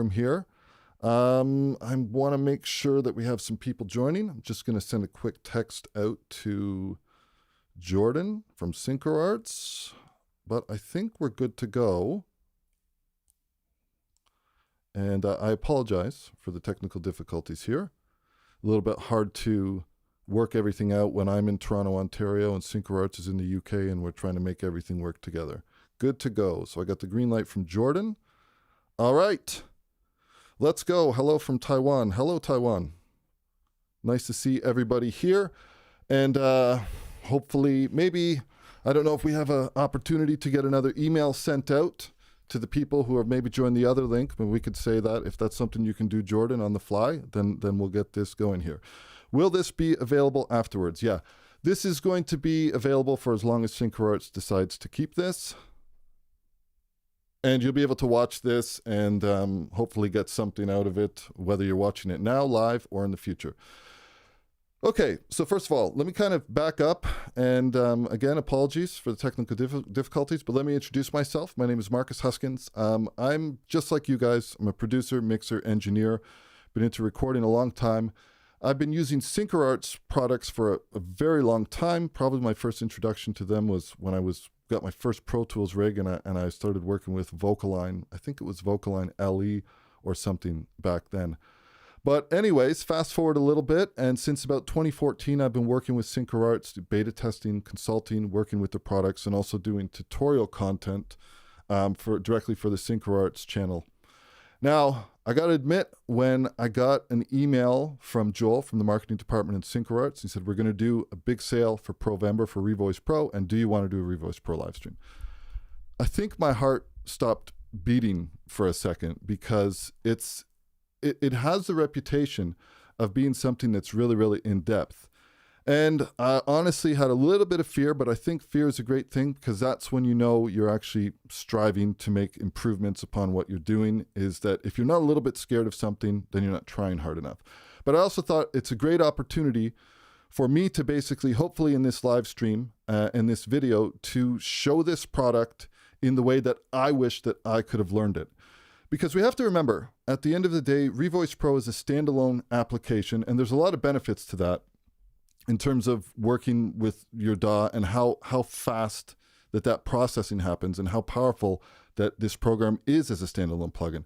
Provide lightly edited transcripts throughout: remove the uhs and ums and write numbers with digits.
from here. I want to make sure that we have some people joining. I'm just going to send a quick text out to Jordan from SynchroArts, but I think we're good to go. And I apologize for the technical difficulties here. A little bit hard to work everything out when I'm in Toronto, Ontario, and SynchroArts is in the UK, and we're trying to make everything work together. Good to go. So I got the green light from Jordan. All right. Let's go. Hello from Taiwan. Hello, Taiwan. Nice to see everybody here. And hopefully, maybe, I don't know if we have an opportunity to get another email sent out to the people who have maybe joined the other link. But we could say that if that's something you can do, Jordan, on the fly, then we'll get this going here. Will this be available afterwards? Yeah. This is going to be available for as long as SynchroArts decides to keep this. And you'll be able to watch this and hopefully get something out of it, whether you're watching it now, live, or in the future. Okay, so first of all, let me kind of back up. And again, apologies for the technical difficulties, but let me introduce myself. My name is Marcus Huskins. I'm just like you guys. I'm a producer, mixer, engineer. Been into recording a long time. I've been using SynchroArts products for a very long time. Probably my first introduction to them was when I got my first Pro Tools rig, and I started working with VocAlign. I think it was VocAlign LE or something back then. But anyways, fast forward a little bit, and since about 2014, I've been working with SynchroArts, beta testing, consulting, working with the products, and also doing tutorial content directly for the SynchroArts channel. Now, I got to admit, when I got an email from Joel from the marketing department in SynchroArts, he said, we're going to do a big sale for Provember for Revoice Pro, and do you want to do a Revoice Pro live stream? I think my heart stopped beating for a second, because it has the reputation of being something that's really, really in-depth. And I honestly had a little bit of fear, but I think fear is a great thing, because that's when you know you're actually striving to make improvements upon what you're doing, is that if you're not a little bit scared of something, then you're not trying hard enough. But I also thought it's a great opportunity for me to basically, hopefully in this live stream, in this video, to show this product in the way that I wish that I could have learned it. Because we have to remember, at the end of the day, Revoice Pro is a standalone application, and there's a lot of benefits to that, in terms of working with your DAW and how fast that processing happens, and how powerful that this program is as a standalone plugin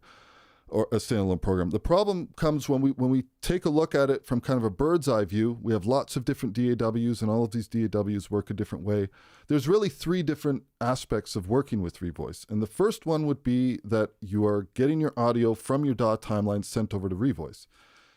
or a standalone program. The problem comes when we take a look at it from kind of a bird's eye view. We have lots of different DAWs, and all of these DAWs work a different way. There's really 3 different aspects of working with Revoice. And the first one would be that you are getting your audio from your DAW timeline sent over to Revoice.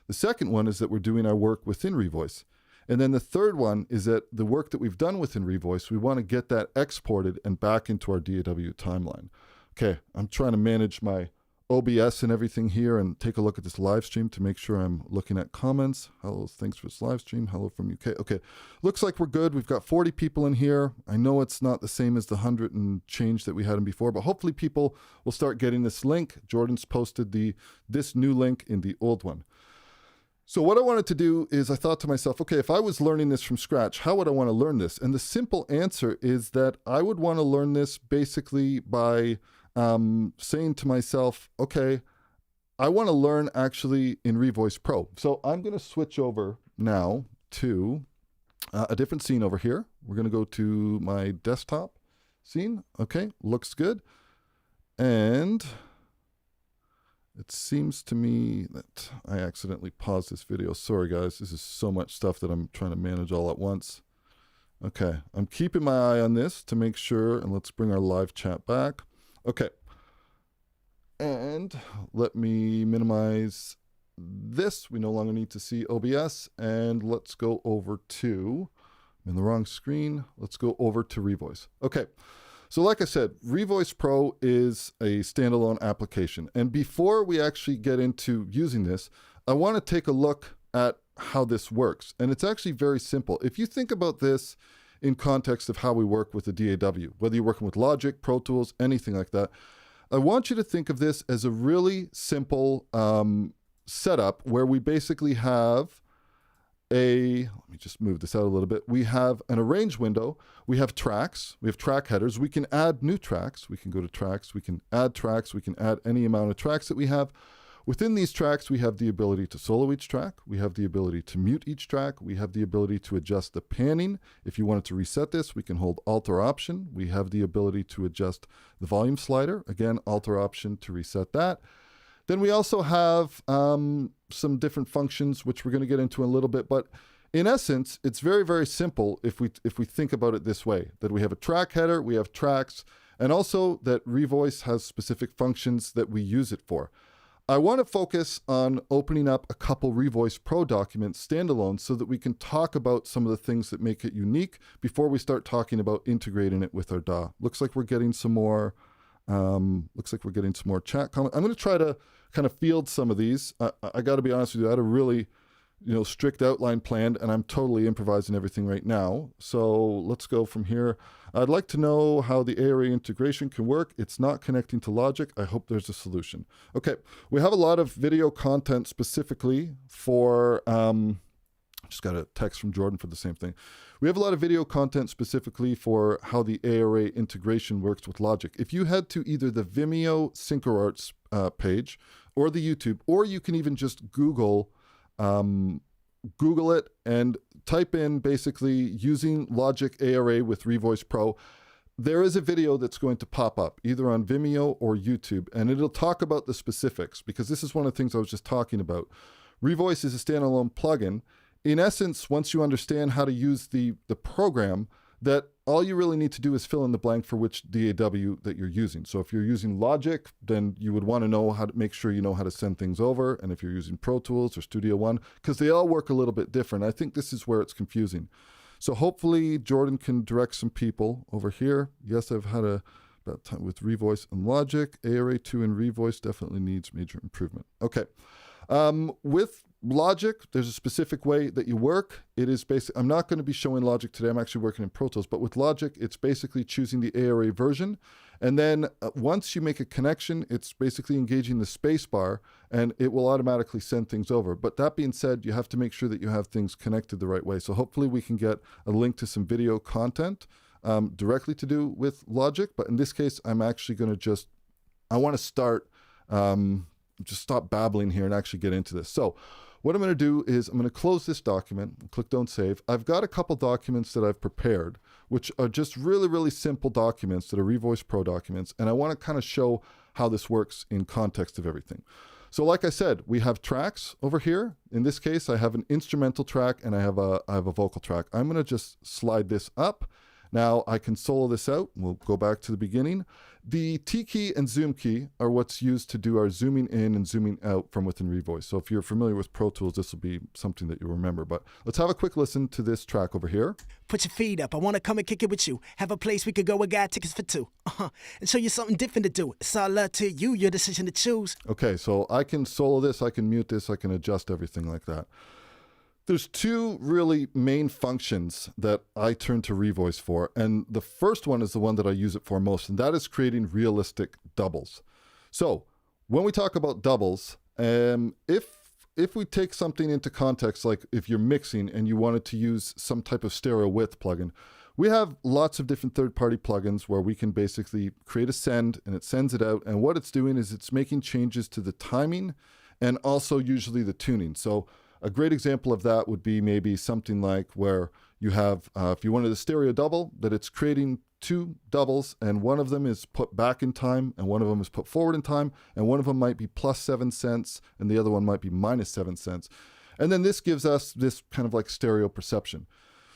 The second one is that we're doing our work within Revoice. And then the third one is that the work that we've done within Revoice, we want to get that exported and back into our DAW timeline. Okay, I'm trying to manage my OBS and everything here and take a look at this live stream to make sure I'm looking at comments. Hello, thanks for this live stream. Hello from UK. Okay, looks like we're good. We've got 40 people in here. I know it's not the same as the 100 and change that we had in before, but hopefully people will start getting this link. Jordan's posted this new link in the old one. So what I wanted to do is I thought to myself, okay, if I was learning this from scratch, how would I want to learn this? And the simple answer is that I would want to learn this basically by saying to myself, okay, I want to learn actually in Revoice Pro. So I'm going to switch over now to a different scene over here. We're going to go to my desktop scene. Okay, looks good. And it seems to me that I accidentally paused this video. Sorry, guys. This is so much stuff that I'm trying to manage all at once. Okay, I'm keeping my eye on this to make sure, and let's bring our live chat back. Okay, and let me minimize this. We no longer need to see OBS, and let's go over to, I'm in the wrong screen. Let's go over to Revoice. Okay. So like I said, Revoice Pro is a standalone application. And before we actually get into using this, I want to take a look at how this works. And it's actually very simple. If you think about this in context of how we work with the DAW, whether you're working with Logic, Pro Tools, anything like that, I want you to think of this as a really simple setup where we basically have let me just move this out a little bit. We have an arrange window. We have tracks. We have track headers. We can add new tracks. We can go to tracks. We can add tracks. We can add any amount of tracks that we have. Within these tracks, we have the ability to solo each track. We have the ability to mute each track. We have the ability to adjust the panning. If you wanted to reset this, we can hold Alt or Option. We have the ability to adjust the volume slider. Again, Alt or Option to reset that. Then we also have some different functions, which we're going to get into in a little bit. But in essence, it's very, very simple if we think about it this way, that we have a track header, we have tracks, and also that Revoice has specific functions that we use it for. I want to focus on opening up a couple Revoice Pro documents standalone so that we can talk about some of the things that make it unique before we start talking about integrating it with our DAW. Looks like we're getting some more chat comments. I'm going to try to kind of field some of these. I got to be honest with you, I had a really strict outline planned, and I'm totally improvising everything right now. So let's go from here. I'd like to know how the ARA integration can work. It's not connecting to Logic. I hope there's a solution. Okay, we have a lot of video content specifically for, just got a text from Jordan for the same thing. We have a lot of video content specifically for how the ARA integration works with Logic. If you head to either the Vimeo SynchroArts page or the YouTube, or you can even just Google it and type in basically using Logic ARA with Revoice Pro. There is a video that's going to pop up either on Vimeo or YouTube, and it'll talk about the specifics, because this is one of the things I was just talking about. Revoice is a standalone plugin. In essence, once you understand how to use the program, that all you really need to do is fill in the blank for which DAW that you're using. So if you're using Logic, then you would want to know how to make sure you know how to send things over. And if you're using Pro Tools or Studio One, because they all work a little bit different. I think this is where it's confusing. So hopefully Jordan can direct some people over here. Yes, I've had about time with Revoice and Logic. ARA2 and Revoice definitely needs major improvement. Okay. With Logic, there's a specific way that you work. It is basically, I'm not going to be showing Logic today. I'm actually working in Pro Tools, but with Logic, it's basically choosing the ARA version. And then once you make a connection, it's basically engaging the space bar, and it will automatically send things over. But that being said, you have to make sure that you have things connected the right way. So hopefully we can get a link to some video content directly to do with Logic. But in this case, I'm actually going to I want to start, just stop babbling here and actually get into this. So what I'm going to do is I'm going to close this document, click Don't Save. I've got a couple documents that I've prepared, which are just really, really simple documents that are Revoice Pro documents. And I want to kind of show how this works in context of everything. So like I said, we have tracks over here. In this case, I have an instrumental track and I have a vocal track. I'm going to just slide this up. Now I can solo this out. We'll go back to the beginning. The T key and zoom key are what's used to do our zooming in and zooming out from within Revoice. So if you're familiar with Pro Tools, this will be something that you'll remember. But let's have a quick listen to this track over here. Put your feet up. I want to come and kick it with you. Have a place we could go. We got tickets for two. And show you something different to do. It's all up to you. Your decision to choose. Okay, so I can solo this. I can mute this. I can adjust everything like that. There's two really main functions that I turn to Revoice for, and the first one is the one that I use it for most, and that is creating realistic doubles. So when we talk about doubles, if we take something into context, like if you're mixing and you wanted to use some type of stereo width plugin, we have lots of different third-party plugins where we can basically create a send, and it sends it out, and what it's doing is it's making changes to the timing and also usually the tuning. So a great example of that would be maybe something like where you have, if you wanted a stereo double, that it's creating two doubles, and one of them is put back in time, and one of them is put forward in time, and one of them might be plus 7 cents, and the other one might be minus 7 cents. And then this gives us this kind of like stereo perception.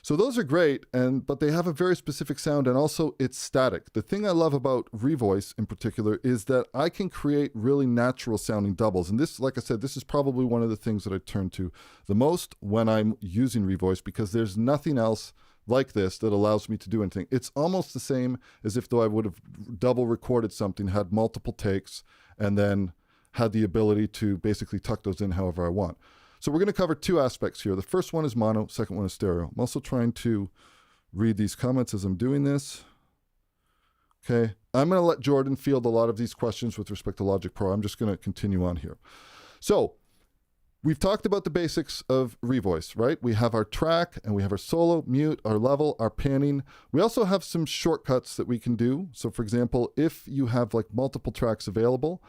So those are great, but they have a very specific sound, and also it's static. The thing I love about Revoice in particular is that I can create really natural sounding doubles. And this, like I said, this is probably one of the things that I turn to the most when I'm using Revoice, because there's nothing else like this that allows me to do anything. It's almost the same as if though I would have double recorded something, had multiple takes, and then had the ability to basically tuck those in however I want. So we're going to cover two aspects here. The first one is mono, second one is stereo. I'm also trying to read these comments as I'm doing this. Okay, I'm going to let Jordan field a lot of these questions with respect to Logic Pro. I'm just going to continue on here. So We've talked about the basics of Revoice, right? We have our track and we have our solo, mute, our level, our panning. We also have some shortcuts that we can do. So for example, if you have like multiple tracks available,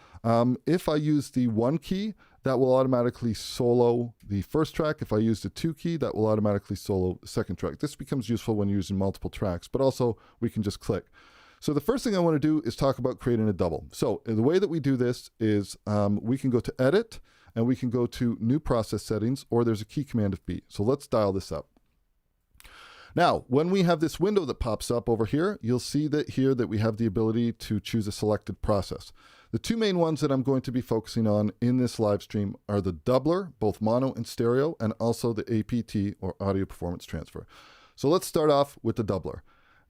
if I use the 1 key, that will automatically solo the first track. If I use the 2 key, that will automatically solo the second track. This becomes useful when you're using multiple tracks, but also we can just click. So the first thing I want to do is talk about creating a double. So the way that we do this is we can go to Edit, and we can go to New Process Settings, or there's a key command of B. So let's dial this up. Now, when we have this window that pops up over here, you'll see that here that we have the ability to choose a selected process. The 2 main ones that I'm going to be focusing on in this live stream are the doubler, both mono and stereo, and also the APT, or audio performance transfer. So let's start off with the doubler.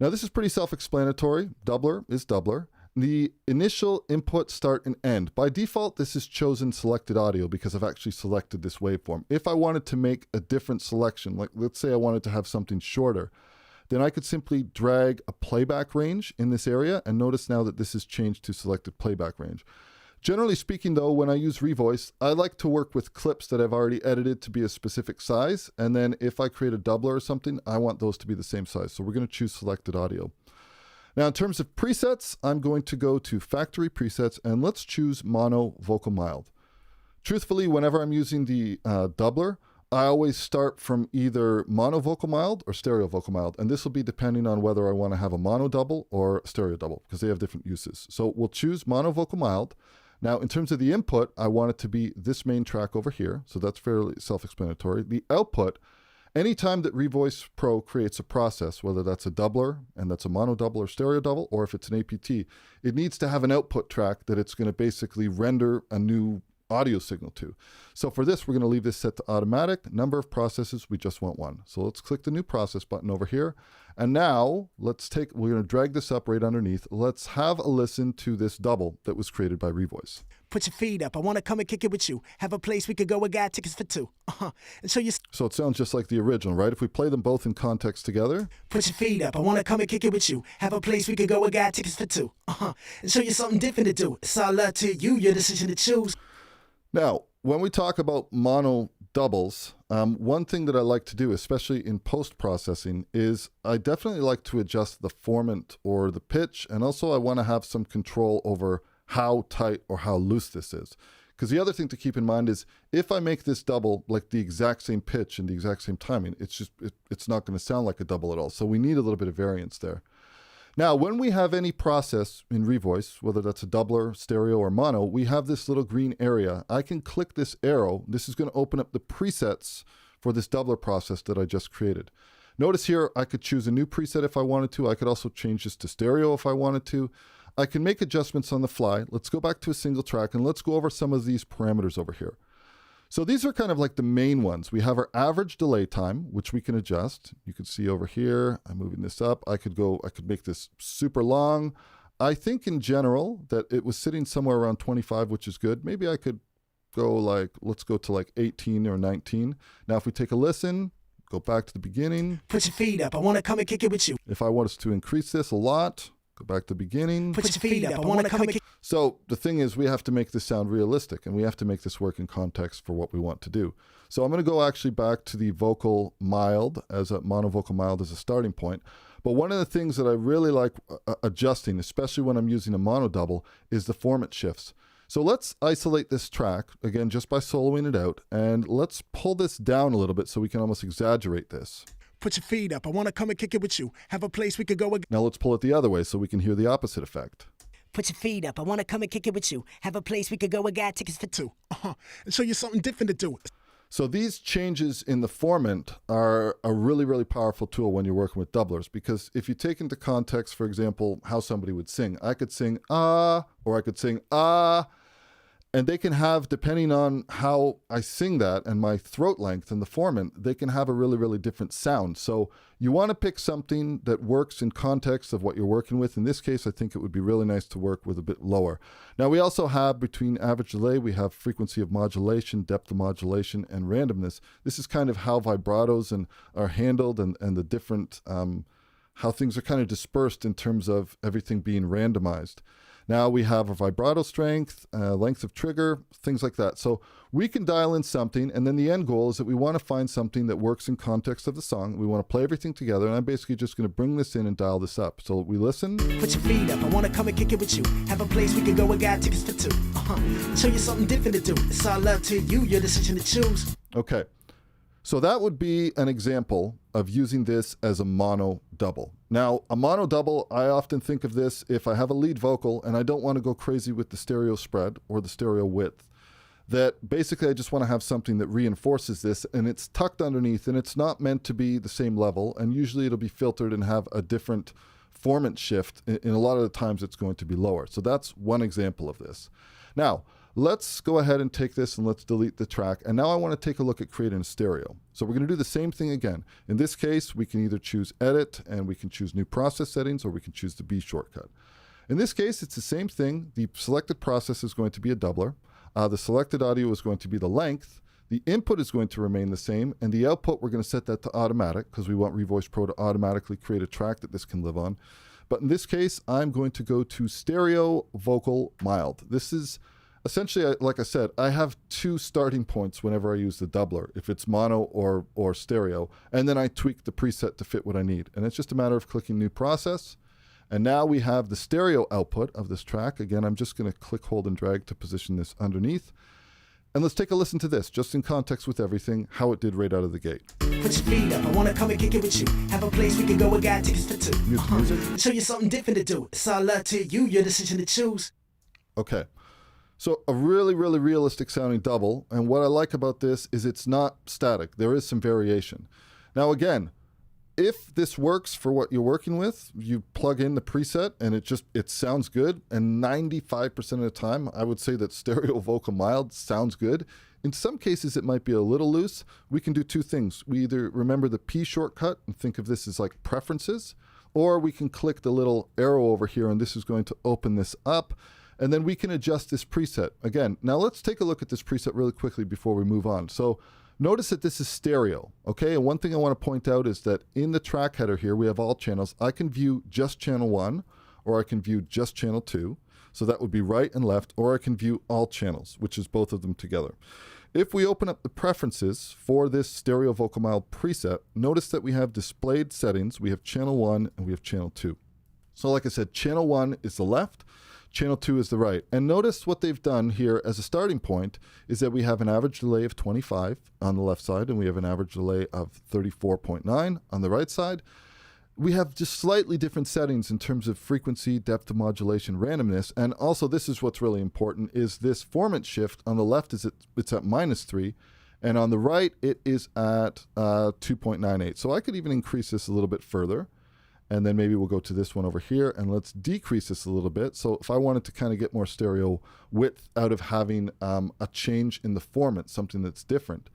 Now this is pretty self-explanatory. Doubler is doubler. The initial input, start, and end. By default, this is chosen selected audio because I've actually selected this waveform. If I wanted to make a different selection, like let's say I wanted to have something shorter, then I could simply drag a playback range in this area, and notice now that this is changed to selected playback range. Generally speaking though, when I use Revoice, I like to work with clips that I've already edited to be a specific size, and then if I create a doubler or something, I want those to be the same size. So we're going to choose selected audio. Now, in terms of presets, I'm going to go to Factory Presets, and let's choose Mono Vocal Mild. Truthfully, whenever I'm using the doubler, I always start from either Mono Vocal Mild or Stereo Vocal Mild, and this will be depending on whether I want to have a mono double or stereo double, because they have different uses. So we'll choose Mono Vocal Mild. Now, in terms of the input, I want it to be this main track over here, so that's fairly self-explanatory. The output, anytime that Revoice Pro creates a process, whether that's a doubler, and that's a mono double or stereo double, or if it's an APT, it needs to have an output track that it's going to basically render a new audio signal to. So for this, we're going to leave this set to automatic. Number of processes, we just want 1. So let's click the new process button over here. And now we're going to drag this up right underneath. Let's have a listen to this double that was created by Revoice. Put your feet up. I want to come and kick it with you. Have a place we could go. I got tickets for 2. And so you. So it sounds just like the original, right? If we play them both in context together. Put your feet up. I want to come and kick it with you. Have a place we could go. I got tickets for 2. And show you something different to do. It's all up to you. Your decision to choose. Now, when we talk about mono doubles, one thing that I like to do, especially in post-processing, is I definitely like to adjust the formant or the pitch, and also I want to have some control over how tight or how loose this is. Because the other thing to keep in mind is if I make this double like the exact same pitch and the exact same timing, it's not going to sound like a double at all. So we need a little bit of variance there. Now, when we have any process in Revoice, whether that's a doubler, stereo, or mono, we have this little green area. I can click this arrow. This is going to open up the presets for this doubler process that I just created. Notice here, I could choose a new preset if I wanted to. I could also change this to stereo if I wanted to. I can make adjustments on the fly. Let's go back to a single track, and let's go over some of these parameters over here. So these are kind of like the main ones. We have our average delay time, which we can adjust. You can see over here, I'm moving this up. I could make this super long. I think in general that it was sitting somewhere around 25, which is good. Maybe I could go let's go to 18 or 19. Now, if we take a listen, go back to the beginning. Put your feet up. I want to come and kick it with you. If I want us to increase this a lot, go back to the beginning. Put your feet up. I want to come and kick. So the thing is, we have to make this sound realistic, and we have to make this work in context for what we want to do. So I'm going to go actually back to the vocal mild as a mono vocal mild as a starting point. But one of the things that I really like adjusting, especially when I'm using a mono double, is the formant shifts. So let's isolate this track, again, just by soloing it out, and let's pull this down a little bit so we can almost exaggerate this. Put your feet up. I want to come and kick it with you. Have a place we could go. Now let's pull it the other way so we can hear the opposite effect. Put your feet up. I want to come and kick it with you. Have a place we could go. I got tickets for 2. And show you something different to do. So these changes in the formant are a really, really powerful tool when you're working with doublers, because if you take into context, for example, how somebody would sing, I could sing ah, or I could sing ah, and they can have, depending on how I sing that and my throat length and the formant, they can have a really, really different sound. So you want to pick something that works in context of what you're working with. In this case, I think it would be really nice to work with a bit lower. Now, we also have between average delay, we have frequency of modulation, depth of modulation, and randomness. This is kind of how vibratos are handled and the different, how things are kind of dispersed in terms of everything being randomized. Now we have a vibrato strength, length of trigger, things like that. So we can dial in something, and then the end goal is that we want to find something that works in context of the song. We want to play everything together, and I'm basically just going to bring this in and dial this up. So we listen. Put your feet up, I wanna come and kick it with you. Have a place we can go, I got tickets for 2. Show you something different to do. It's all up to you, your decision to choose. Okay. So that would be an example of using this as a mono double. Now, a mono double, I often think of this if I have a lead vocal and I don't want to go crazy with the stereo spread or the stereo width, that basically I just want to have something that reinforces this, and it's tucked underneath, and it's not meant to be the same level, and usually it'll be filtered and have a different formant shift. In a lot of the times it's going to be lower. So that's one example of this. Now, let's go ahead and take this and let's delete the track. And now I want to take a look at creating a stereo. So we're going to do the same thing again. In this case, we can either choose edit and we can choose new process settings, or we can choose the B shortcut. In this case, it's the same thing. The selected process is going to be a doubler. The selected audio is going to be the length. The input is going to remain the same, and the output, we're going to set that to automatic because we want Revoice Pro to automatically create a track that this can live on. But in this case, I'm going to go to stereo vocal mild. This is essentially, like I said, I have 2 starting points whenever I use the doubler, if it's mono or stereo, and then I tweak the preset to fit what I need. And it's just a matter of clicking new process. And now we have the stereo output of this track. Again, I'm just going to click, hold, and drag to position this underneath. And let's take a listen to this, just in context with everything, how it did right out of the gate. Put your feet up, I wanna come and kick it with you. Have a place we can go, I got tickets for 2. Music. Show you something different to do. It's all up to you, your decision to choose. Okay. So a really, really realistic sounding double. And what I like about this is it's not static. There is some variation. Now, again, if this works for what you're working with, you plug in the preset and it sounds good. And 95% of the time, I would say that stereo vocal mild sounds good. In some cases, it might be a little loose. We can do 2 things. We either remember the P shortcut and think of this as like preferences, or we can click the little arrow over here, and this is going to open this up. And then we can adjust this preset. Again, now let's take a look at this preset really quickly before we move on. So notice that this is stereo, okay? And one thing I want to point out is that in the track header here, we have all channels. I can view just channel 1, or I can view just channel 2. So that would be right and left, or I can view all channels, which is both of them together. If we open up the preferences for this stereo vocal mild preset, notice that we have displayed settings. We have channel 1 and we have channel 2. So like I said, channel 1 is the left, channel 2 is the right. And notice what they've done here as a starting point is that we have an average delay of 25 on the left side, and we have an average delay of 34.9 on the right side. We have just slightly different settings in terms of frequency, depth of modulation, randomness. And also, this is what's really important, is this formant shift on the left it's at -3, and on the right it is at 2.98. So I could even increase this a little bit further. And then maybe we'll go to this one over here, and let's decrease this a little bit. So if I wanted to kind of get more stereo width out of having a change in the formant, something that's different.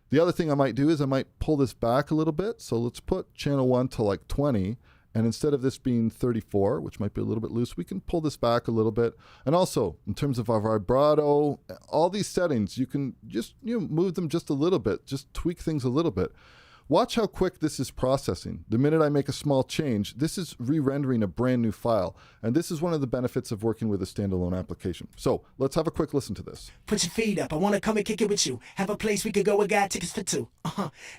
The other thing I might do is I might pull this back a little bit. So let's put channel 1 to like 20. And instead of this being 34, which might be a little bit loose, we can pull this back a little bit. And also, in terms of our vibrato, all these settings, you can just move them just a little bit, just tweak things a little bit. Watch how quick this is processing. The minute I make a small change, this is re-rendering a brand new file. And this is one of the benefits of working with a standalone application. So let's have a quick listen to this. Put your feet up, I wanna come and kick it with you. Have a place we could go, I got tickets for 2.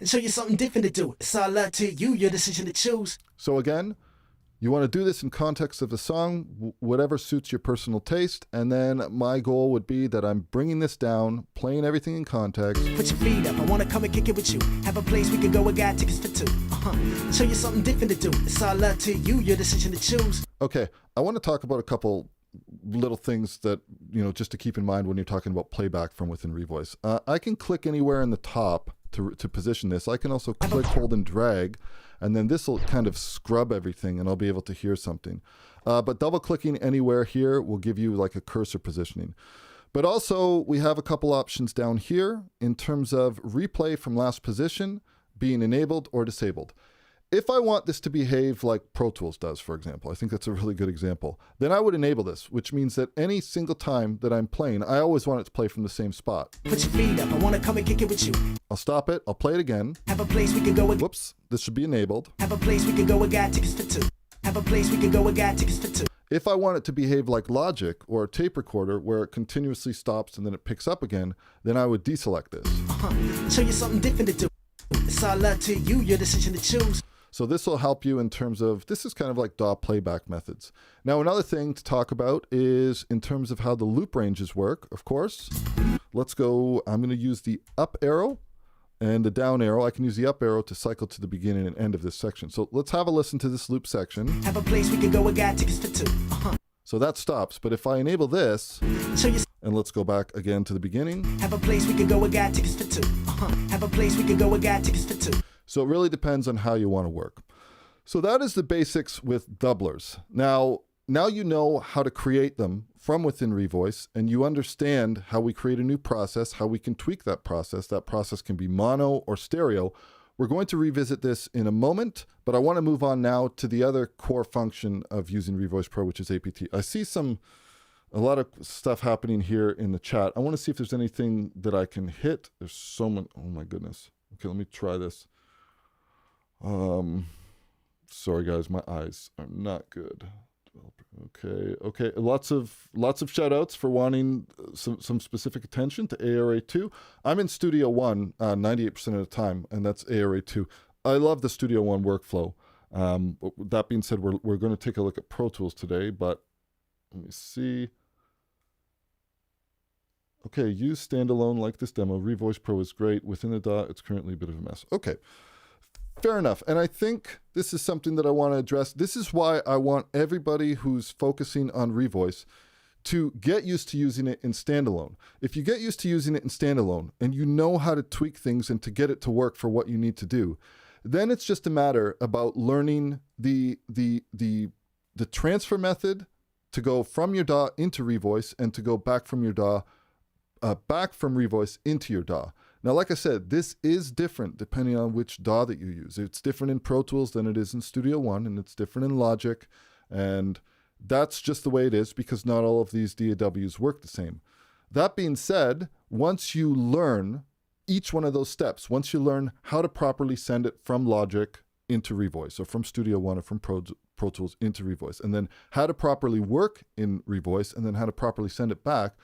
And show you something different to do. It's all up to you, your decision to choose. So again, you want to do this in context of the song, whatever suits your personal taste. And then my goal would be that I'm bringing this down, playing everything in context. Put your feet up, I wanna come and kick it with you. Have a place we could go, I got tickets for 2. Show you something different to do. It's all up to you, your decision to choose. Okay, I want to talk about a couple little things that, just to keep in mind when you're talking about playback from within Revoice. I can click anywhere in the top to position this. I can also click, hold, and drag, and then this will kind of scrub everything and I'll be able to hear something. But double clicking anywhere here will give you like a cursor positioning. But also we have a couple options down here in terms of replay from last position being enabled or disabled. If I want this to behave like Pro Tools does, for example, I think that's a really good example, then I would enable this, which means that any single time that I'm playing, I always want it to play from the same spot. Put your feet up, I wanna come and kick it with you. I'll stop it, I'll play it again. Have a place we could go. Whoops, this should be enabled. Have a place we could go, I got tickets for 2. Have a place we could go, I got tickets for 2. If I want it to behave like Logic or a tape recorder where it continuously stops and then it picks up again, then I would deselect this. Show you something different to do. It's all up to you, your decision to choose. So this will help you in terms of, this is kind of like DAW playback methods. Now, another thing to talk about is in terms of how the loop ranges work, of course. Let's go, I'm going to use the up arrow and the down arrow. I can use the up arrow to cycle to the beginning and end of this section. So let's have a listen to this loop section. Have a place we could go, we got tickets for two. So that stops, but if I enable this, Show you and let's go back again to the beginning. have a place we could go, we got tickets for two. Have a place we could go, we got tickets for two. So it really depends on how you want to work. So that is the basics with doublers. Now you know how to create them from within Revoice, and you understand how we create a new process, how we can tweak that process. That process can be mono or stereo. We're going to revisit this in a moment, but I want to move on now to the other core function of using Revoice Pro, which is APT. I see a lot of stuff happening here in the chat. I want to see if there's anything that I can hit. There's so many, oh my goodness. Okay, let me try this. Sorry guys, my eyes are not good. Okay. Lots of shout outs for wanting some specific attention to ARA2. I'm in Studio One 98% of the time, and that's ARA2. I love the Studio One workflow. That being said, we're going to take a look at Pro Tools today, but let me see. Okay, use Standalone like this demo. Revoice Pro is great. Within the DAW, it's currently a bit of a mess. Okay. Fair enough. And I think this is something that I want to address. This is why I want everybody who's focusing on Revoice to get used to using it in Standalone. If you get used to using it in Standalone and you know how to tweak things and to get it to work for what you need to do, then it's just a matter about learning the transfer method to go from your DAW into Revoice and to go back from your DAW, back from Revoice into your DAW. Now, like I said, this is different depending on which DAW that you use. It's different in Pro Tools than it is in Studio One, and it's different in Logic. And that's just the way it is because not all of these DAWs work the same. That being said, once you learn each one of those steps, once you learn how to properly send it from Logic into Revoice, or from Studio One or from Pro Tools into Revoice, and then how to properly work in Revoice, and then how to properly send it back,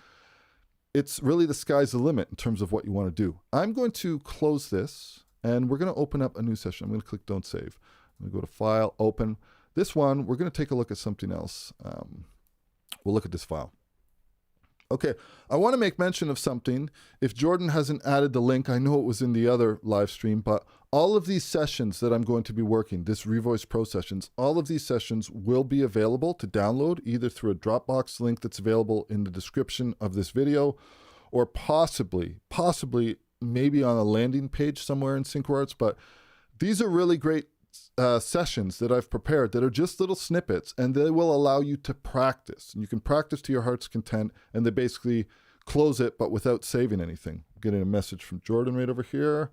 it's really the sky's the limit in terms of what you want to do. I'm going to close this and we're going to open up a new session. I'm going to click Don't Save. I'm going to go to File, Open. This one, we're going to take a look at something else. We'll look at this file. Okay, I want to make mention of something. If Jordan hasn't added the link, I know it was in the other live stream, but all of these sessions that I'm going to be working, this Revoice Pro sessions, all of these sessions will be available to download either through a Dropbox link that's available in the description of this video, or possibly maybe on a landing page somewhere in SyncWords. But these are really great sessions that I've prepared that are just little snippets, and they will allow you to practice. And you can practice to your heart's content, and they basically close it, but without saving anything. I'm getting a message from Jordan right over here.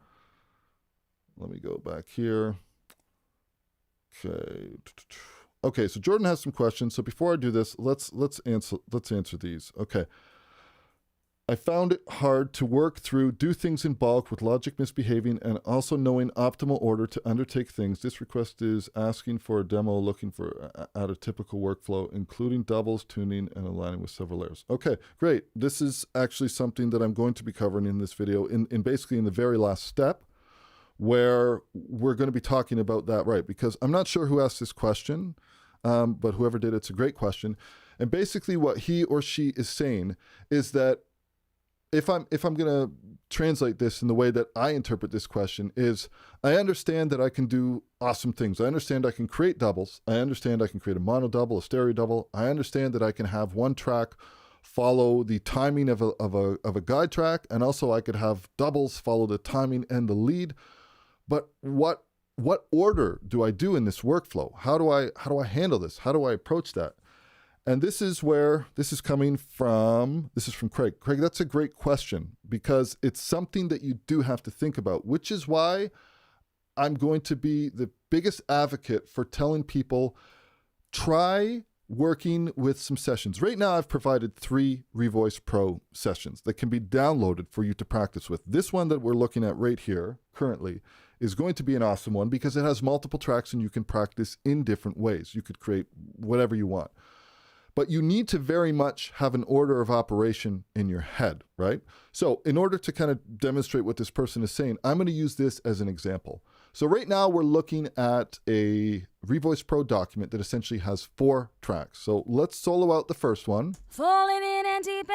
Let me go back here. Okay, so Jordan has some questions. So before I do this, let's answer these. Okay. I found it hard to work through, do things in bulk with Logic misbehaving and also knowing optimal order to undertake things. This request is asking for a demo looking for at a typical workflow, including doubles, tuning, and aligning with several layers. Okay, great. This is actually something that I'm going to be covering in this video in basically in the very last step, where we're going to be talking about that, right? Because I'm not sure who asked this question, but whoever did, it's a great question. And basically what he or she is saying is that if I'm going to translate this in the way that I interpret this question is, I understand that I can do awesome things. I understand I can create doubles. I understand I can create a mono double, a stereo double. I understand that I can have one track follow the timing of a guide track, and also I could have doubles follow the timing and the lead. But what order do I do in this workflow? How do I handle this? How do I approach that? And this is where this is coming from. This is from Craig. Craig, that's a great question because it's something that you do have to think about, which is why I'm going to be the biggest advocate for telling people, try working with some sessions. Right now, I've provided 3 Revoice Pro sessions that can be downloaded for you to practice with. This one that we're looking at right here currently is going to be an awesome one because it has multiple tracks and you can practice in different ways. You could create whatever you want. but you need to very much have an order of operation in your head, right? So in order to kind of demonstrate what this person is saying, I'm going to use this as an example. So right now we're looking at a Revoice Pro document that essentially has 4 tracks. So let's solo out the first one. Falling in and deeper,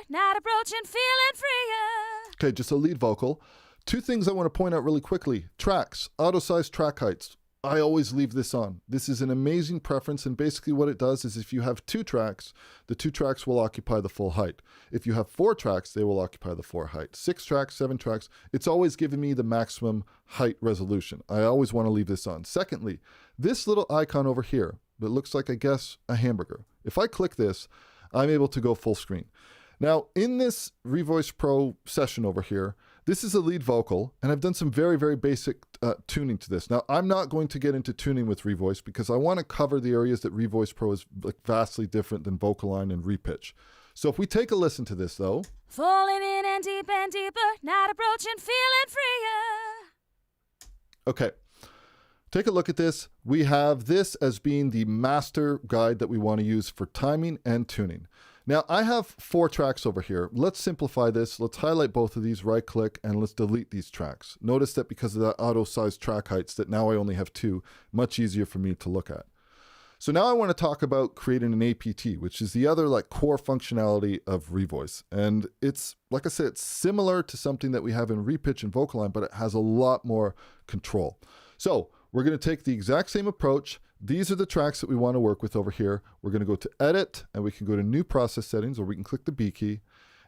not approaching, feeling freer. Okay, just a lead vocal. 2 things I want to point out really quickly. Tracks, auto-size track heights. I always leave this on. This is an amazing preference, and basically what it does is if you have 2 tracks, the 2 tracks will occupy the full height. If you have 4 tracks, they will occupy the 4 height. 6 tracks, 7 tracks, it's always giving me the maximum height resolution. I always want to leave this on. Secondly, this little icon over here that looks like, I guess, a hamburger. If I click this, I'm able to go full screen. Now, in this Revoice Pro session over here, this is a lead vocal, and I've done some very, very basic tuning to this. Now, I'm not going to get into tuning with Revoice because I want to cover the areas that Revoice Pro is vastly different than VocAlign and Repitch. So if we take a listen to this, though. Falling in and deeper, not approaching, feeling freer. Okay, take a look at this. We have this as being the master guide that we want to use for timing and tuning. Now, I have 4 tracks over here. Let's simplify this. Let's highlight both of these, right-click, and let's delete these tracks. Notice that because of that auto-size track heights, that now I only have 2, much easier for me to look at. So now I want to talk about creating an APT, which is the other core functionality of Revoice. And it's, like I said, it's similar to something that we have in Repitch and VocAlign, but it has a lot more control. So we're going to take the exact same approach. These are the tracks that we want to work with over here. We're going to go to Edit, and we can go to New Process Settings, or we can click the B key.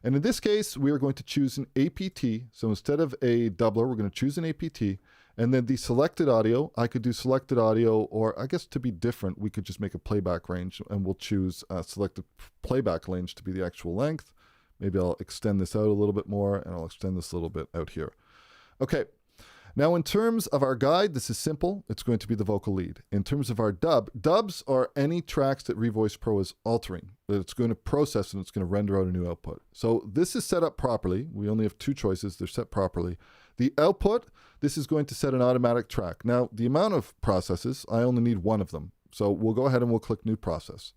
And in this case, we are going to choose an APT. So instead of a doubler, we're going to choose an APT. And then the selected audio, I could do selected audio, or I guess to be different, we could just make a playback range, and we'll choose selected playback range to be the actual length. Maybe I'll extend this out a little bit more, and I'll extend this a little bit out here. Okay. Now, in terms of our guide, this is simple. It's going to be the vocal lead. In terms of our dubs are any tracks that Revoice Pro is altering, that it's going to process and it's going to render out a new output. So this is set up properly. We only have 2 choices. They're set properly. The output, this is going to set an automatic track. Now, the amount of processes, I only need 1 of them. So we'll go ahead and we'll click New Process.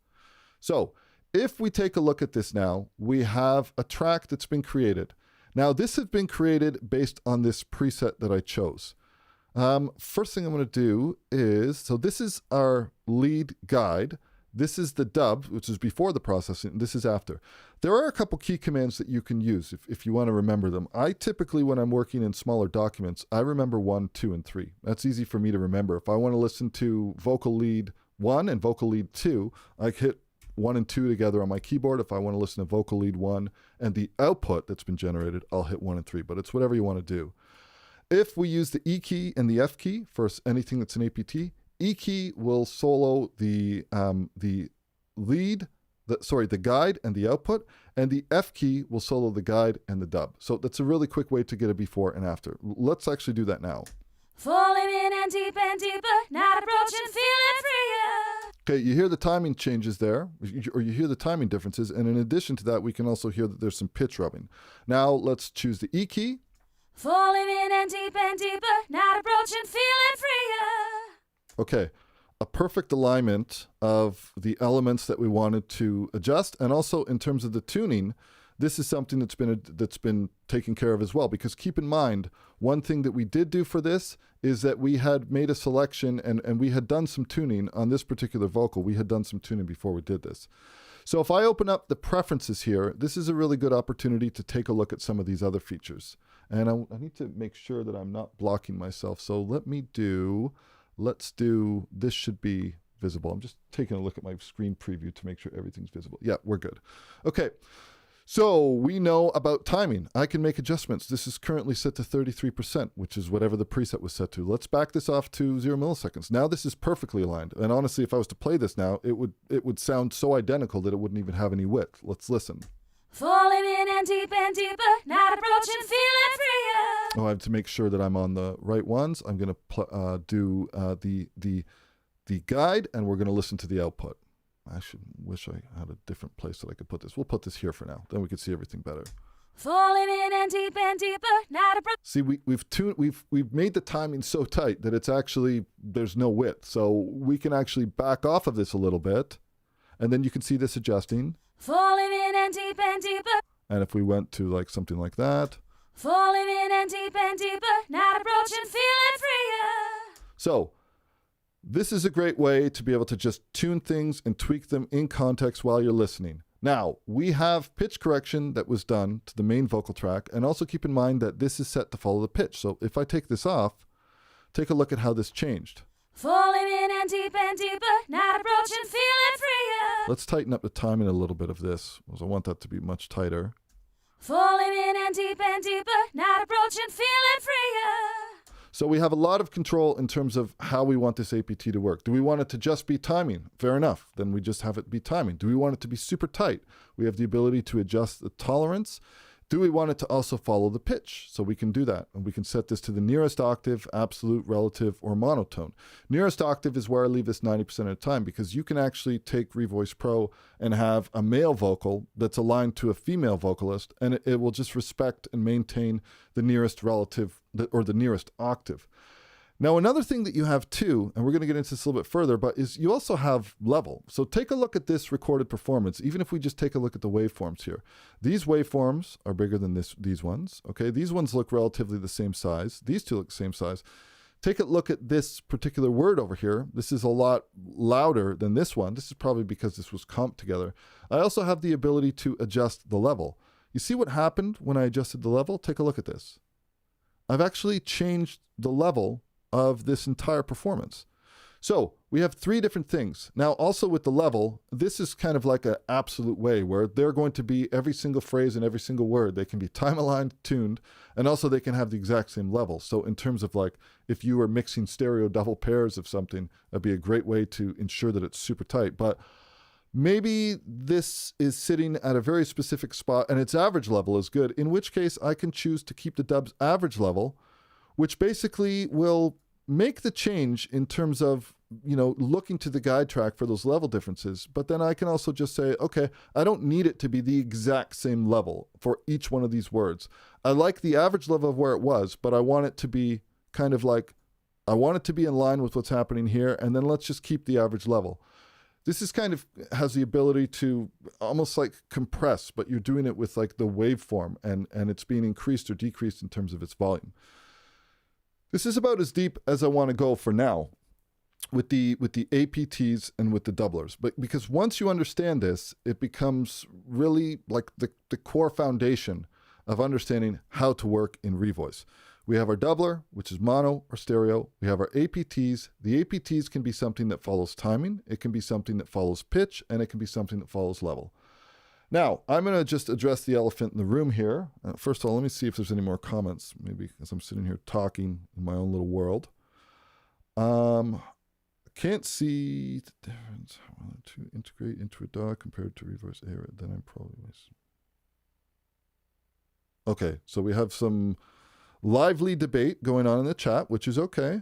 So if we take a look at this now, we have a track that's been created. Now, this has been created based on this preset that I chose. First thing I'm going to do is, so this is our lead guide. This is the dub, which is before the processing. This is after. There are a couple key commands that you can use if you want to remember them. I typically, when I'm working in smaller documents, I remember 1, 2, and 3. That's easy for me to remember. If I want to listen to vocal lead 1 and vocal lead 2, I hit 1 and 2 together on my keyboard. If I want to listen to vocal lead 1 and the output that's been generated, I'll hit 1 and 3, but it's whatever you want to do. If we use the E key and the F key for anything that's an APT, E key will solo the guide and the output, and the F key will solo the guide and the dub. So that's a really quick way to get a before and after. Let's actually do that now. Falling in and deeper, not approaching, feeling freer. Okay, you hear the timing changes there, or you hear the timing differences, and in addition to that, we can also hear that there's some pitch rubbing. Now let's choose the E key. Falling in and deeper, not approaching, feeling freer. Okay, a perfect alignment of the elements that we wanted to adjust, and also in terms of the tuning, this is something that's been taken care of as well. Because keep in mind, one thing that we did do for this is that we had made a selection and we had done some tuning on this particular vocal. We had done some tuning before we did this. So if I open up the preferences here, this is a really good opportunity to take a look at some of these other features. And I need to make sure that I'm not blocking myself. So let's do, this should be visible. I'm just taking a look at my screen preview to make sure everything's visible. Yeah, we're good. Okay. So we know about timing. I can make adjustments. This is currently set to 33%, which is whatever the preset was set to. Let's back this off to 0 milliseconds. Now this is perfectly aligned. And honestly, if I was to play this now, it would sound so identical that it wouldn't even have any width. Let's listen. Falling in and deeper, not approaching, feeling freer. Oh, I have to make sure that I'm on the right ones. I'm going to do the guide, and we're going to listen to the output. I wish I had a different place that I could put this. We'll put this here for now. Then we can see everything better. Falling in and deeper, not approaching. See, we've made the timing so tight that it's actually, there's no width. So we can actually back off of this a little bit, And then you can see this adjusting. Falling in and deeper. And if we went to like something like that. Falling in and deeper. Not approaching, feeling freer. So this is a great way to be able to just tune things and tweak them in context while you're listening. Now, we have pitch correction that was done to the main vocal track, and also keep in mind that this is set to follow the pitch. So if I take this off, take a look at how this changed. Falling in and deeper, not approaching, feeling freer. Let's tighten up the timing a little bit of this, because I want that to be much tighter. Falling in and deeper, not approaching, feeling freer. So we have a lot of control in terms of how we want this APT to work. Do we want it to just be timing? Fair enough. Then we just have it be timing. Do we want it to be super tight? We have the ability to adjust the tolerance. Do we want it to also follow the pitch? So we can do that. And we can set this to the nearest octave, absolute, relative, or monotone. Nearest octave is where I leave this 90% of the time, because you can actually take Revoice Pro and have a male vocal that's aligned to a female vocalist, and it will just respect and maintain the nearest relative or the nearest octave. Now, another thing that you have too, and we're going to get into this a little bit further, but is you also have level. So take a look at this recorded performance, even if we just take a look at the waveforms here. These waveforms are bigger than these ones, okay? These ones look relatively the same size. These two look the same size. Take a look at this particular word over here. This is a lot louder than this one. This is probably because this was comped together. I also have the ability to adjust the level. You see what happened when I adjusted the level? Take a look at this. I've actually changed the level of this entire performance. So we have three different things. Now, also with the level, this is kind of like an absolute way where they're going to be every single phrase and every single word. They can be time aligned, tuned, and also they can have the exact same level. So in terms of like, if you were mixing stereo double pairs of something, that'd be a great way to ensure that it's super tight. But maybe this is sitting at a very specific spot and its average level is good, in which case I can choose to keep the dub's average level, which basically will make the change in terms of, you know, looking to the guide track for those level differences. But then I can also just say, okay, I don't need it to be the exact same level for each one of these words. I like the average level of where it was, but I want it to be kind of like, I want it to be in line with what's happening here, and then let's just keep the average level. This is kind of has the ability to almost like compress, but you're doing it with like the waveform, and it's being increased or decreased in terms of its volume. This is about as deep as I want to go for now with the APTs and with the doublers. But because once you understand this, it becomes really like the core foundation of understanding how to work in Revoice. We have our doubler, which is mono or stereo. We have our APTs. The APTs can be something that follows timing. It can be something that follows pitch, and it can be something that follows level. Now, I'm going to just address the elephant in the room here. First of all, let me see if there's any more comments, maybe as I'm sitting here talking in my own little world. Can't see the difference. I want to integrate into a DAW compared to Revoice Era. Then I'm probably wasting. Okay, so we have some lively debate going on in the chat, which is okay.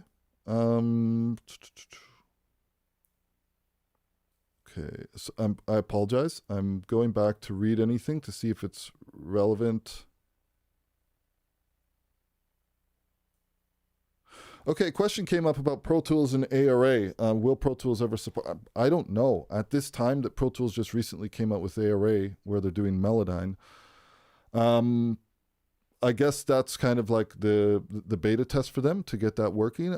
Okay, so I apologize. I'm going back to read anything to see if it's relevant. Okay, question came up about Pro Tools and ARA. Will Pro Tools ever support? I don't know. At this time that Pro Tools just recently came out with ARA, where they're doing Melodyne. I guess that's kind of like the beta test for them to get that working.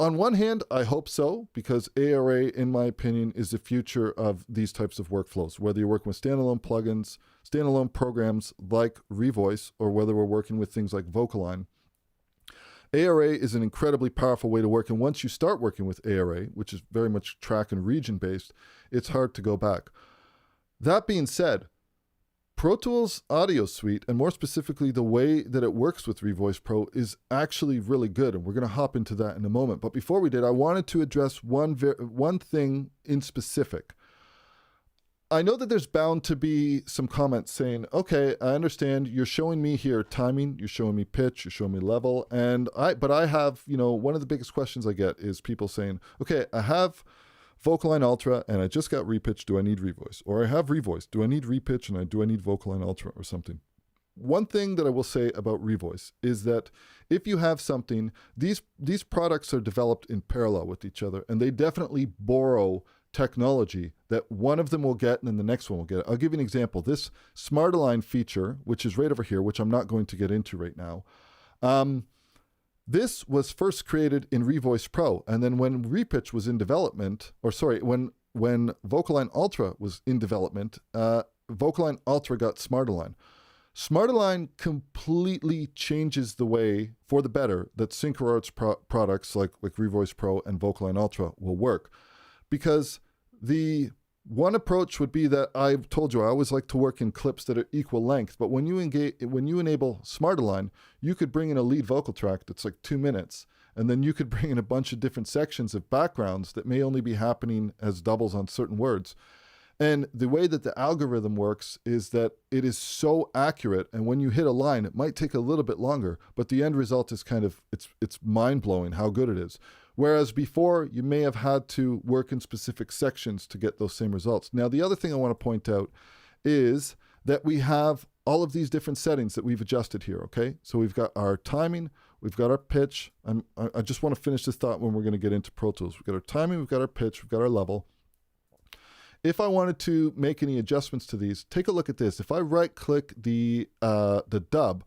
On one hand, I hope so, because ARA, in my opinion, is the future of these types of workflows, whether you're working with standalone plugins, standalone programs like Revoice, or whether we're working with things like VocAlign. ARA is an incredibly powerful way to work, and once you start working with ARA, which is very much track and region based, it's hard to go back. That being said, Pro Tools Audio Suite, and more specifically the way that it works with Revoice Pro, is actually really good, and we're going to hop into that in a moment. But before we did, I wanted to address one thing in specific. I know that there's bound to be some comments saying, okay, I understand you're showing me here timing, you're showing me pitch, you're showing me level, but I have, one of the biggest questions I get is people saying, okay, I have VocAlign Ultra and I just got repitch, do I need Revoice? Or I have Revoice, do I need repitch and do I need VocAlign Ultra or something? One thing that I will say about Revoice is that if you have something, these products are developed in parallel with each other, and they definitely borrow technology that one of them will get and then the next one will get it. I'll give you an example. This Smart Align feature, which is right over here, which I'm not going to get into right now, this was first created in Revoice Pro. And then when Repitch was in development, when VocAlign Ultra was in development, VocAlign Ultra got Smart Align. Smart Align completely changes the way, for the better, that SynchroArts products like Revoice Pro and VocAlign Ultra will work. Because the one approach would be that I've told you I always like to work in clips that are equal length, but when you enable Smart Align, you could bring in a lead vocal track that's like 2 minutes, and then you could bring in a bunch of different sections of backgrounds that may only be happening as doubles on certain words. And the way that the algorithm works is that it is so accurate, and when you hit a line, it might take a little bit longer, but the end result is it's mind-blowing how good it is. Whereas before, you may have had to work in specific sections to get those same results. Now, the other thing I want to point out is that we have all of these different settings that we've adjusted here, okay? So we've got our timing, we've got our pitch. I just want to finish this thought when we're going to get into Pro Tools. We've got our timing, we've got our pitch, we've got our level. If I wanted to make any adjustments to these, take a look at this. If I right-click the dub,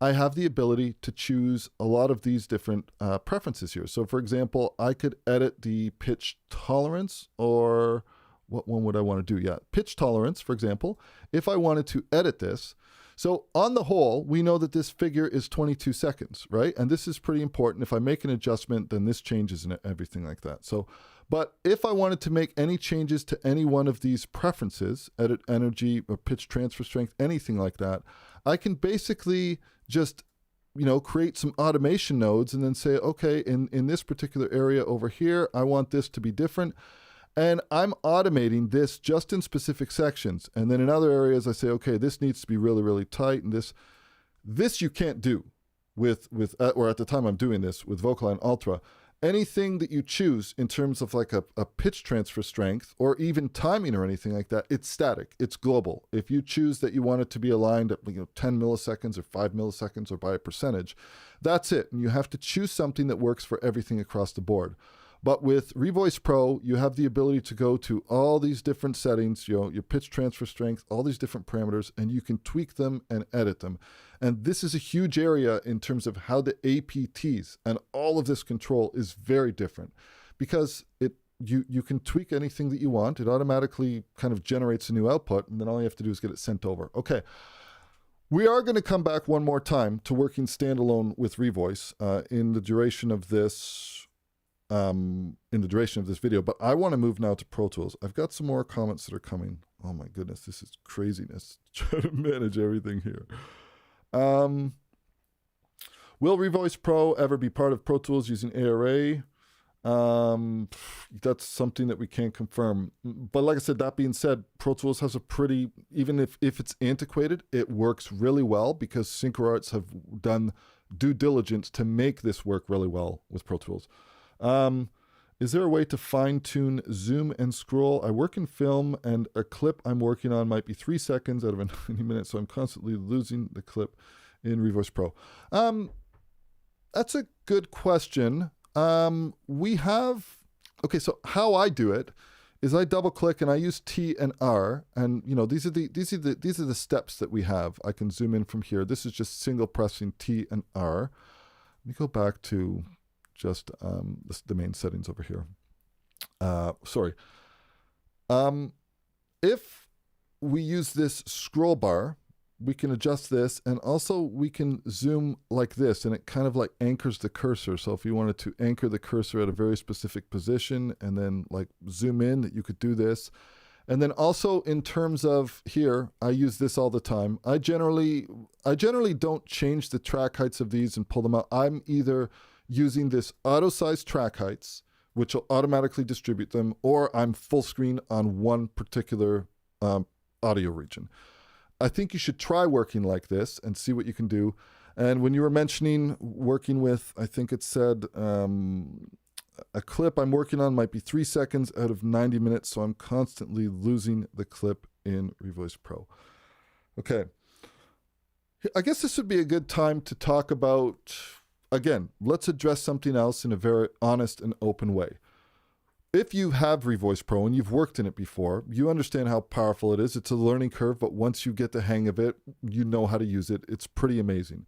I have the ability to choose a lot of these different preferences here. So for example, I could edit the pitch tolerance, or what one would I want to do? Yeah, pitch tolerance, for example. If I wanted to edit this, so on the whole, we know that this figure is 22 seconds, right? And this is pretty important. If I make an adjustment, then this changes and everything like that. So, but if I wanted to make any changes to any one of these preferences, edit energy or pitch transfer strength, anything like that, I can basically just, create some automation nodes and then say, okay, in this particular area over here, I want this to be different. And I'm automating this just in specific sections. And then in other areas, I say, okay, this needs to be really, really tight. And this you can't do or at the time I'm doing this with VocAlign Ultra. Anything that you choose in terms of like a pitch transfer strength or even timing or anything like that, it's static, it's global. If you choose that you want it to be aligned at 10 milliseconds or 5 milliseconds or by a percentage, that's it. And you have to choose something that works for everything across the board. But with Revoice Pro, you have the ability to go to all these different settings, your pitch transfer strength, all these different parameters, and you can tweak them and edit them. And this is a huge area in terms of how the APTs and all of this control is very different, because you can tweak anything that you want. It automatically kind of generates a new output, and then all you have to do is get it sent over. Okay. We are going to come back one more time to working standalone with Revoice in the duration of this video, but I want to move now to Pro Tools. I've got some more comments that are coming. Oh my goodness, this is craziness. Trying to manage everything here. Will Revoice Pro ever be part of Pro Tools using ARA? That's something that we can't confirm. But like I said, that being said, Pro Tools has a pretty, even if it's antiquated, it works really well because SynchroArts have done due diligence to make this work really well with Pro Tools. Is there a way to fine-tune zoom and scroll? I work in film, and a clip I'm working on might be 3 seconds out of a 90 minutes, so I'm constantly losing the clip in Revoice Pro. That's a good question. So how I do it is I double-click and I use T and R, and these are the steps that we have. I can zoom in from here. This is just single pressing T and R. Let me go back to just the main settings over here. If we use this scroll bar, we can adjust this, and also we can zoom like this, and it kind of like anchors the cursor. So if you wanted to anchor the cursor at a very specific position and then like zoom in, you could do this. And then also in terms of here, I use this all the time. I generally don't change the track heights of these and pull them out. I'm either using this auto size track heights, which will automatically distribute them, or I'm full screen on one particular audio region. I think you should try working like this and see what you can do. And when you were mentioning working with, I think it said a clip I'm working on might be 3 seconds out of 90 minutes, so I'm constantly losing the clip in Revoice Pro. Okay. I guess this would be a good time to talk about, again, let's address something else in a very honest and open way. if you have Revoice Pro and you've worked in it before, you understand how powerful it is. It's a learning curve, but once you get the hang of it, you know how to use it. It's pretty amazing.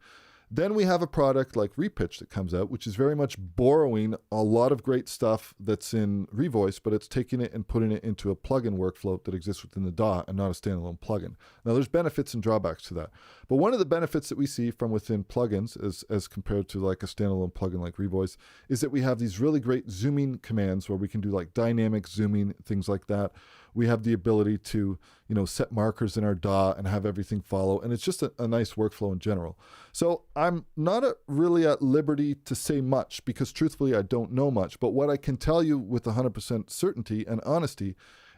Then we have a product like Repitch that comes out, which is very much borrowing a lot of great stuff that's in Revoice, but it's taking it and putting it into a plugin workflow that exists within the DAW and not a standalone plugin. Now, there's benefits and drawbacks to that. But one of the benefits that we see from within plugins, as compared to like a standalone plugin like Revoice, is that we have these really great zooming commands where we can do like dynamic zooming, things like that. We have the ability to, set markers in our DAW and have everything follow. And it's just a nice workflow in general. So I'm not really at liberty to say much because truthfully, I don't know much. But what I can tell you with 100% certainty and honesty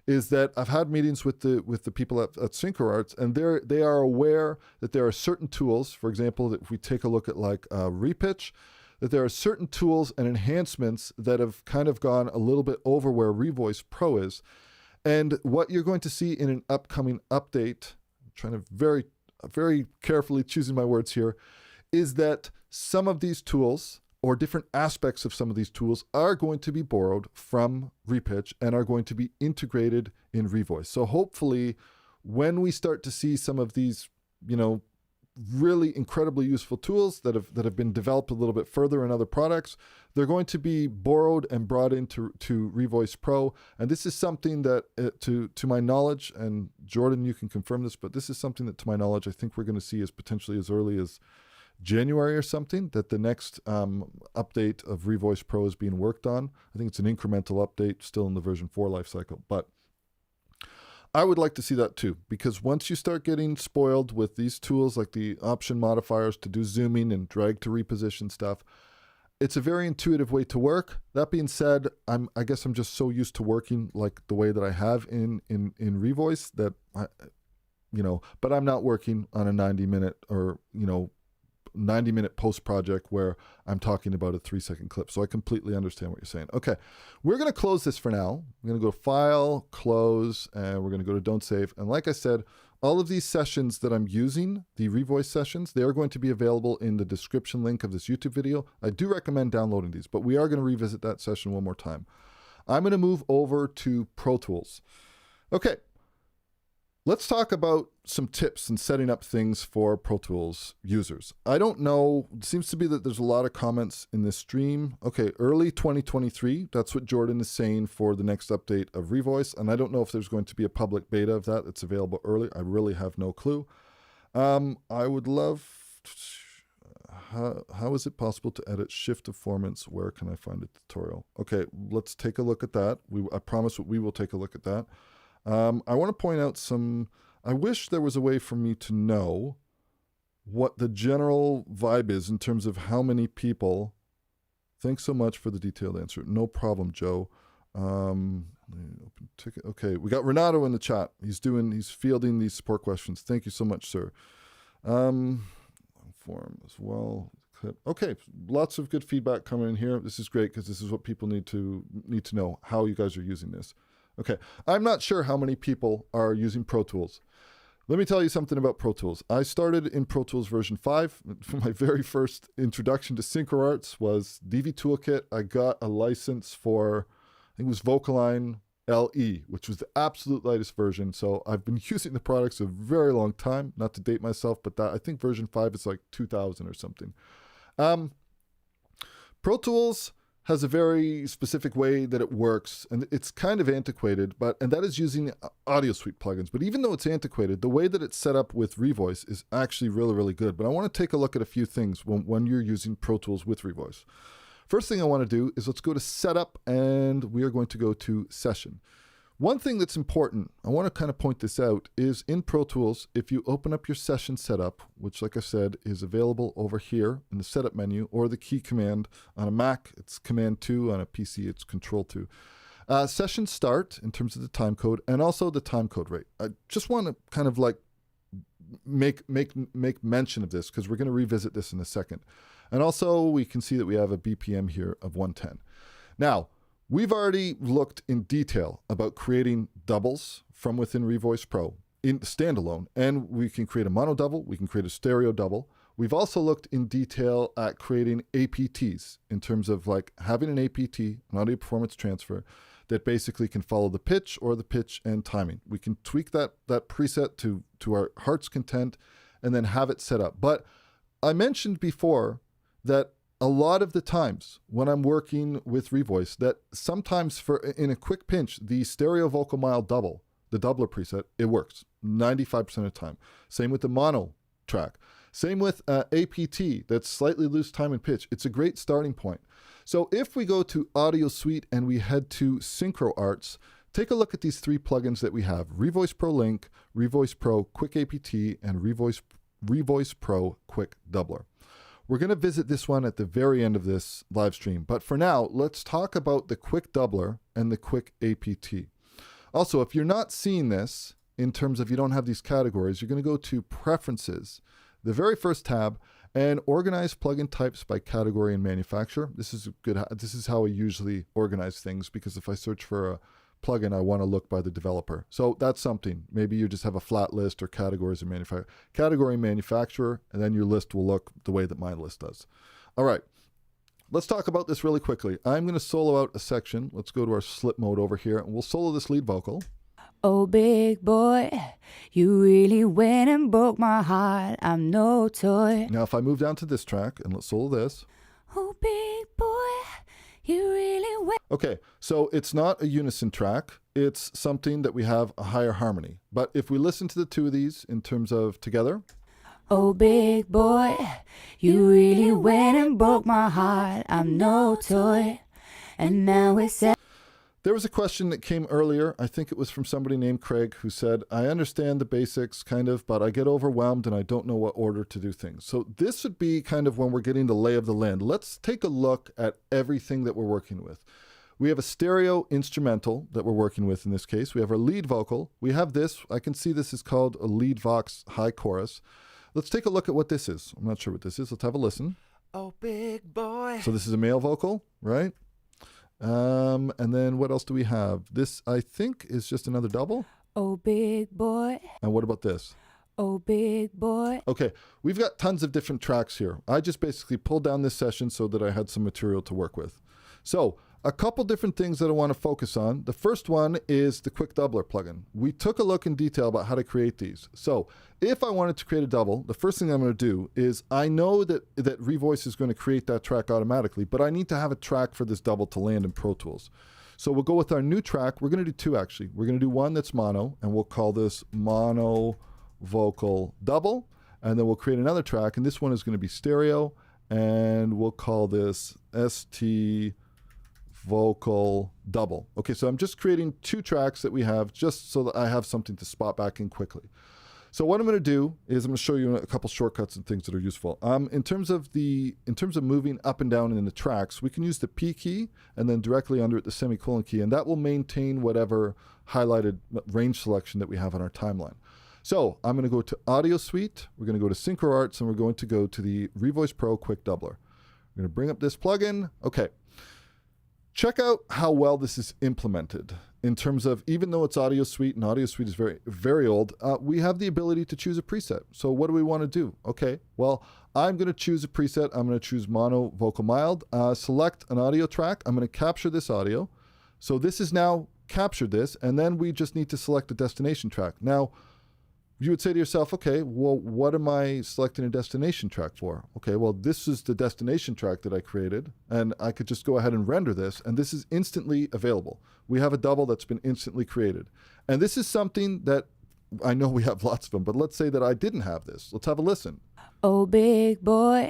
is that I've had meetings with the people at SynchroArts, and they are aware that there are certain tools, for example, that if we take a look at like Repitch, that there are certain tools and enhancements that have kind of gone a little bit over where Revoice Pro is. And what you're going to see in an upcoming update, I'm trying to very carefully choosing my words here, is that some of these tools or different aspects of some of these tools are going to be borrowed from Repitch and are going to be integrated in Revoice. So hopefully when we start to see some of these, really incredibly useful tools that have been developed a little bit further in other products, they're going to be borrowed and brought into Revoice Pro. And this is something that, to my knowledge, and Jordan, you can confirm this, but this is something that, to my knowledge, I think we're going to see as potentially as early as January or something, that the next update of Revoice Pro is being worked on. I think it's an incremental update, still in the version 4 lifecycle, but I would like to see that too, because once you start getting spoiled with these tools like the option modifiers to do zooming and drag to reposition stuff, it's a very intuitive way to work. That being said, I guess I'm just so used to working like the way that I have in Revoice that but I'm not working on a 90-minute or 90-minute post project where I'm talking about a 3-second clip. So I completely understand what you're saying. Okay, we're going to close this for now. We're going to go to File, Close, and we're going to go to Don't Save. And like I said, all of these sessions that I'm using, the Revoice sessions, they are going to be available in the description link of this YouTube video. I do recommend downloading these, but we are going to revisit that session one more time. I'm going to move over to Pro Tools. Okay. Let's talk about some tips in setting up things for Pro Tools users. I don't know, it seems to be that there's a lot of comments in this stream. Okay, early 2023, that's what Jordan is saying for the next update of Revoice, and I don't know if there's going to be a public beta of that that's available early. I really have no clue. I would love, how is it possible to edit shift performance? Where can I find a tutorial? Okay, let's take a look at that. I promise we will take a look at that. I want to point out I wish there was a way for me to know what the general vibe is in terms of how many people. Thanks so much for the detailed answer. No problem, Joe. Open ticket. Okay, we got Renato in the chat. He's fielding these support questions. Thank you so much, sir. Form as well. Okay, lots of good feedback coming in here. This is great because this is what people need to know, how you guys are using this. Okay, I'm not sure how many people are using Pro Tools. Let me tell you something about Pro Tools. I started in Pro Tools version 5. My very first introduction to SynchroArts was DV Toolkit. I got a license for, I think it was VocAlign LE, which was the absolute lightest version. So I've been using the products a very long time, not to date myself, but I think version 5 is like 2000 or something. Pro Tools has a very specific way that it works, and it's kind of antiquated, and that is using audio suite plugins. But even though it's antiquated, the way that it's set up with Revoice is actually really, really good. But I want to take a look at a few things when you're using Pro Tools with Revoice. First thing I want to do is let's go to Setup, and we are going to go to Session. One thing that's important, I want to kind of point this out, is in Pro Tools, if you open up your session setup, which like I said, is available over here in the setup menu, or the key command on a Mac, it's Command 2, on a PC, it's Control 2. Session start in terms of the time code, and also the time code rate. I just want to kind of like make mention of this because we're going to revisit this in a second. And also we can see that we have a BPM here of 110. Now, we've already looked in detail about creating doubles from within Revoice Pro in standalone, and we can create a mono double, we can create a stereo double. We've also looked in detail at creating APTs in terms of like having an APT, an audio performance transfer, that basically can follow the pitch or the pitch and timing. We can tweak that preset to our heart's content and then have it set up. But I mentioned before that a lot of the times when I'm working with Revoice, that sometimes in a quick pinch, the stereo vocal mild double, the doubler preset, it works 95% of the time. Same with the mono track. Same with APT, that's slightly loose time and pitch. It's a great starting point. So if we go to Audio Suite and we head to Synchro Arts, take a look at these 3 plugins that we have: Revoice Pro Link, Revoice Pro Quick APT, and Revoice Pro Quick Doubler. We're going to visit this one at the very end of this live stream. But for now, let's talk about the Quick Doubler and the Quick APT. Also, if you're not seeing this in terms of you don't have these categories, you're going to go to Preferences, the very first tab, and organize plugin types by category and manufacturer. This is how I usually organize things, because if I search for a plugin, I want to look by the developer. So that's something. Maybe you just have a flat list or categories and category manufacturer, and then your list will look the way that my list does. All right, let's talk about this really quickly. I'm going to solo out a section. Let's go to our slip mode over here, and we'll solo this lead vocal. Oh, big boy, you really went and broke my heart. I'm no toy. Now, if I move down to this track, and let's solo this. Oh, big boy, you really went. Okay, so it's not a unison track. It's something that we have a higher harmony. But if we listen to the two of these in terms of together. Oh, big boy, you really went and broke my heart. I'm no toy. And now it's There was a question that came earlier. I think it was from somebody named Craig, who said, I understand the basics kind of, but I get overwhelmed and I don't know what order to do things. So this would be kind of when we're getting the lay of the land. Let's take a look at everything that we're working with. We have a stereo instrumental that we're working with in this case. We have our lead vocal. We have this. I can see this is called a lead vox high chorus. Let's take a look at what this is. I'm not sure what this is. Let's have a listen. Oh, big boy. So this is a male vocal, right? And then what else do we have? This, I think, is just another double. Oh, big boy. And what about this? Oh, big boy. Okay, we've got tons of different tracks here. I just basically pulled down this session so that I had some material to work with. So a couple different things that I want to focus on. The first one is the Quick Doubler plugin. We took a look in detail about how to create these. So if I wanted to create a double, the first thing I'm going to do is I know that Revoice is going to create that track automatically, but I need to have a track for this double to land in Pro Tools. So we'll go with our new track. We're going to do 2 actually. We're going to do one that's mono, and we'll call this mono vocal double. And then we'll create another track, and this one is going to be stereo, and we'll call this ST vocal double. Okay, so I'm just creating 2 tracks that we have just so that I have something to spot back in quickly. So what I'm going to do is I'm going to show you a couple shortcuts and things that are useful. In terms of moving up and down in the tracks, we can use the P key and then directly under it the semicolon key, and that will maintain whatever highlighted range selection that we have on our timeline. So I'm going to go to Audio Suite, we're going to go to Synchro Arts, and we're going to go to the Revoice Pro Quick Doubler. We're going to bring up this plugin. Okay. Check out how well this is implemented in terms of, even though it's Audio Suite and Audio Suite is very, very old, we have the ability to choose a preset. So what do we want to do? Okay, well, I'm going to choose a preset. I'm going to choose mono vocal mild, select an audio track. I'm going to capture this audio. So this is now captured this, and then we just need to select a destination track. Now, you would say to yourself, okay, well, what am I selecting a destination track for? Okay, well, this is the destination track that I created, and I could just go ahead and render this, and this is instantly available. We have a double that's been instantly created. And this is something that I know we have lots of them, but let's say that I didn't have this. Let's have a listen. Oh, big boy.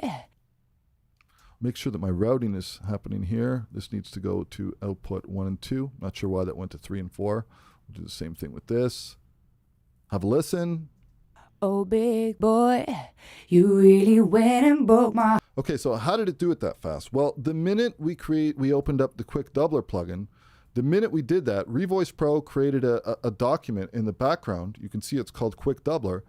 Make sure that my routing is happening here. This needs to go to output 1 and 2. Not sure why that went to 3 and 4. We'll do the same thing with this. Have a listen. Oh, big boy, you really went and broke my... Okay, so how did it do it that fast? Well, the minute we opened up the Quick Doubler plugin, the minute we did that, Revoice Pro created a document in the background. You can see it's called Quick Doubler.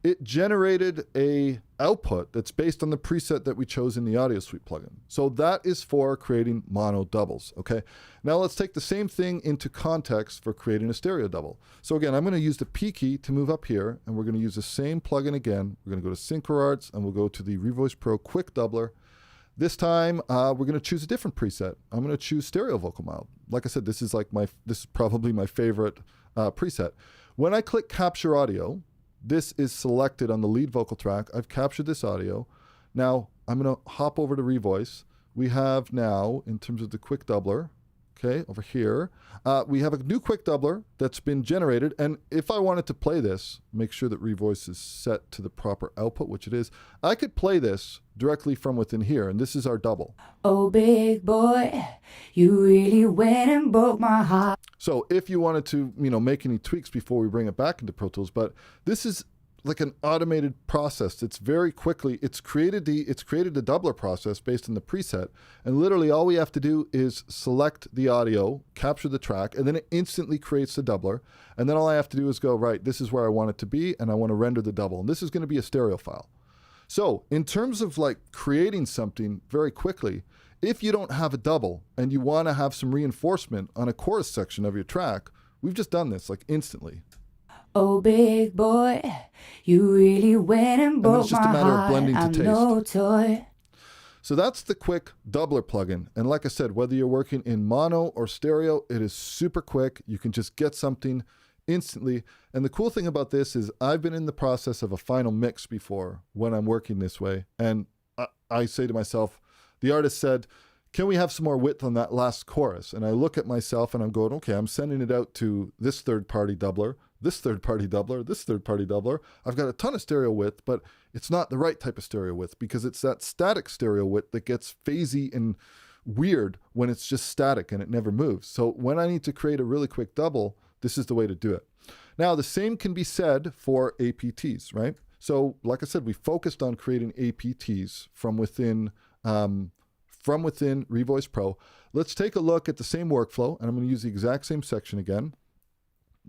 It generated a output that's based on the preset that we chose in the Audio Suite plugin. So that is for creating mono doubles, okay? Now let's take the same thing into context for creating a stereo double. So again, I'm going to use the P key to move up here, and we're going to use the same plugin again. We're going to go to Synchro Arts, and we'll go to the Revoice Pro Quick Doubler. This time, we're going to choose a different preset. I'm going to choose stereo vocal mild. Like I said, this is probably my favorite preset. When I click capture audio, this is selected on the lead vocal track. I've captured this audio. Now I'm going to hop over to Revoice. We have now, in terms of the quick doubler, okay, over here, we have a new quick doubler that's been generated. And if I wanted to play this, make sure that Revoice is set to the proper output, which it is. I could play this directly from within here, and this is our double. Oh, big boy, you really went and broke my heart. So if you wanted to, make any tweaks before we bring it back into Pro Tools, but this is like an automated process. It's very quickly, it's created the doubler process based on the preset, and literally all we have to do is select the audio, capture the track, and then it instantly creates the doubler. And then all I have to do is go, right, this is where I want it to be, and I want to render the double. And this is going to be a stereo file. So in terms of like creating something very quickly, if you don't have a double and you want to have some reinforcement on a chorus section of your track, we've just done this like instantly. Oh, big boy, you really went and broke my heart. And it's just a matter of blending to taste. No toy. So that's the quick doubler plugin. And like I said, whether you're working in mono or stereo, it is super quick. You can just get something instantly. And the cool thing about this is I've been in the process of a final mix before when I'm working this way. And I say to myself, the artist said, can we have some more width on that last chorus? And I look at myself and I'm going, okay, I'm sending it out to this third-party doubler, this third-party doubler, this third-party doubler. I've got a ton of stereo width, but it's not the right type of stereo width because it's that static stereo width that gets phasey and weird when it's just static and it never moves. So when I need to create a really quick double, this is the way to do it. Now, the same can be said for APTs, right? So like I said, we focused on creating APTs from within Revoice Pro. Let's take a look at the same workflow, and I'm going to use the exact same section again.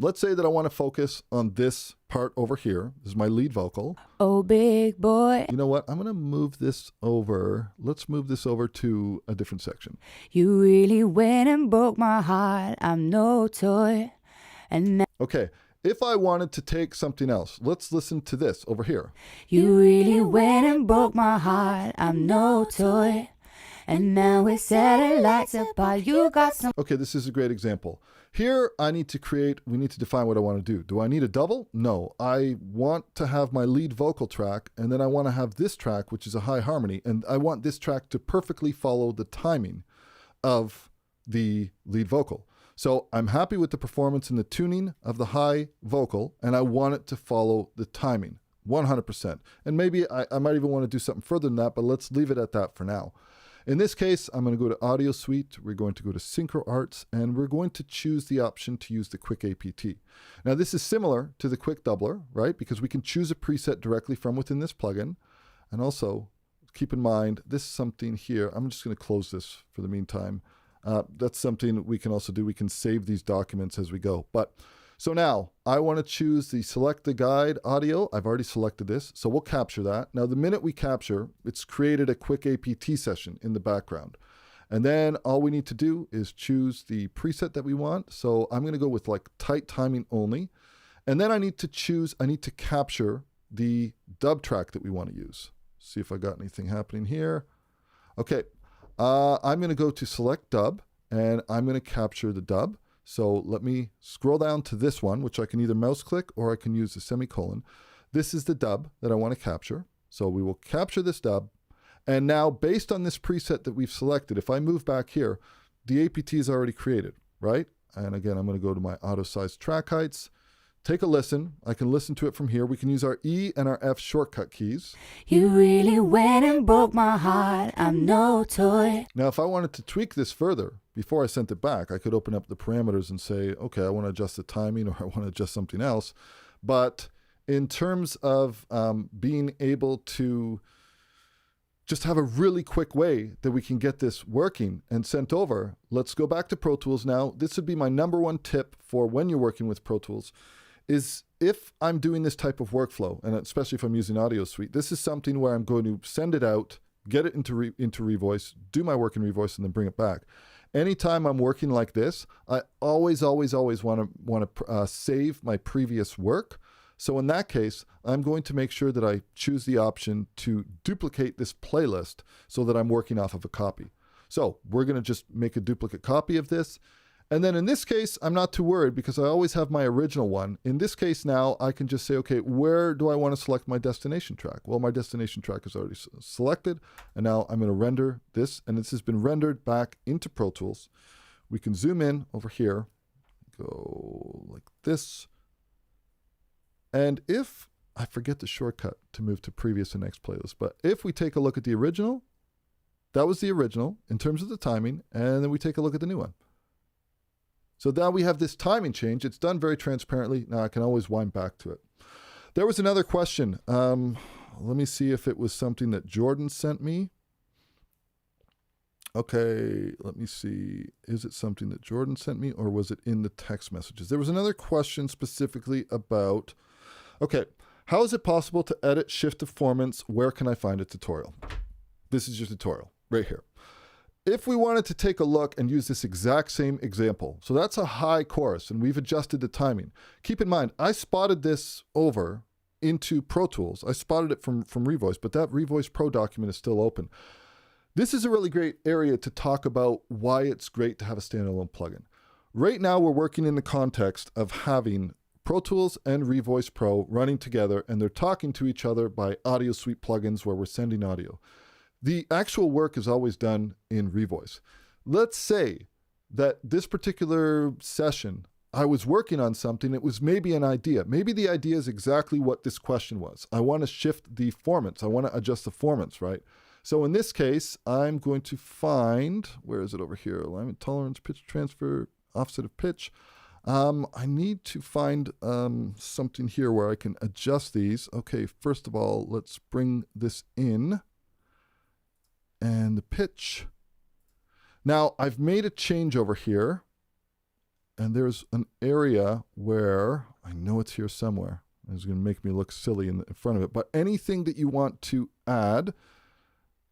Let's say that I want to focus on this part over here. This is my lead vocal. Oh, big boy. You know what? I'm going to move this over. Let's move this over to a different section. You really went and broke my heart. I'm no toy. And okay. If I wanted to take something else, let's listen to this over here. You really went and broke my heart. I'm no toy. And now we're satellites apart. You got some. Okay, this is a great example. Here, we need to define what I want to do. Do I need a double? No. I want to have my lead vocal track, and then I want to have this track, which is a high harmony, and I want this track to perfectly follow the timing of the lead vocal. So I'm happy with the performance and the tuning of the high vocal, and I want it to follow the timing, 100%. And maybe I might even want to do something further than that, but let's leave it at that for now. In this case, I'm going to go to Audio Suite, we're going to go to Synchro Arts, and we're going to choose the option to use the Quick APT. Now this is similar to the Quick Doubler, right? Because we can choose a preset directly from within this plugin. And also, keep in mind, this is something here. I'm just going to close this for the meantime. That's something we can also do. We can save these documents as we go. So now I want to choose the select the guide audio. I've already selected this, so we'll capture that. Now the minute we capture, it's created a quick APT session in the background. And then all we need to do is choose the preset that we want. So I'm going to go with like tight timing only. And then I need to capture the dub track that we want to use. See if I got anything happening here. Okay, I'm going to go to select dub and I'm going to capture the dub. So let me scroll down to this one, which I can either mouse click or I can use the semicolon. This is the dub that I want to capture. So we will capture this dub. And now based on this preset that we've selected, if I move back here, the APT is already created, right? And again, I'm going to go to my auto size track heights. Take a listen. I can listen to it from here. We can use our E and our F shortcut keys. You really went and broke my heart. I'm no toy. Now, if I wanted to tweak this further, before I sent it back, I could open up the parameters and say, okay, I want to adjust the timing or I want to adjust something else. But in terms of being able to just have a really quick way that we can get this working and sent over, let's go back to Pro Tools now. This would be my #1 tip for when you're working with Pro Tools. Is if I'm doing this type of workflow, and especially if I'm using Audio Suite, this is something where I'm going to send it out, get it into Revoice, do my work in Revoice, and then bring it back. Anytime I'm working like this, I always want to save my previous work So in that case, I'm going to make sure that I choose the option to duplicate this playlist so that I'm working off of a copy. So we're going to just make a duplicate copy of this. And then in this case, I'm not too worried because I always have my original one. In this case now, I can just say, okay, where do I want to select my destination track? Well, my destination track is already selected. And now I'm going to render this. And this has been rendered back into Pro Tools. We can zoom in over here, go like this. And if, I forget the shortcut to move to previous and next playlist, but if we take a look at the original, that was the original in terms of the timing, and then we take a look at the new one. So now we have this timing change. It's done very transparently. Now I can always wind back to it. There was another question. Let me see if it was something that Jordan sent me. Okay, let me see. Is it something that Jordan sent me, or was it in the text messages? There was another question specifically about, okay, how is it possible to edit shift performance? Where can I find a tutorial? This is your tutorial right here. If we wanted to take a look and use this exact same example, so that's a high chorus and we've adjusted the timing. Keep in mind, I spotted this over into Pro Tools. I spotted it from Revoice, but that Revoice Pro document is still open. This is a really great area to talk about why it's great to have a standalone plugin. Right now, we're working in the context of having Pro Tools and Revoice Pro running together, and they're talking to each other by audio suite plugins where we're sending audio. The actual work is always done in Revoice. Let's say that this particular session, I was working on something, it was maybe an idea. Maybe the idea is exactly what this question was. I want to shift the formants. I want to adjust the formants, right? So in this case, I'm going to find, where is it over here? Alignment, tolerance, pitch transfer, offset of pitch. I need to find something here where I can adjust these. Okay, first of all, let's bring this in. And the pitch. Now, I've made a change over here. And there's an area where, I know it's here somewhere. It's going to make me look silly in front of it. But anything that you want to add,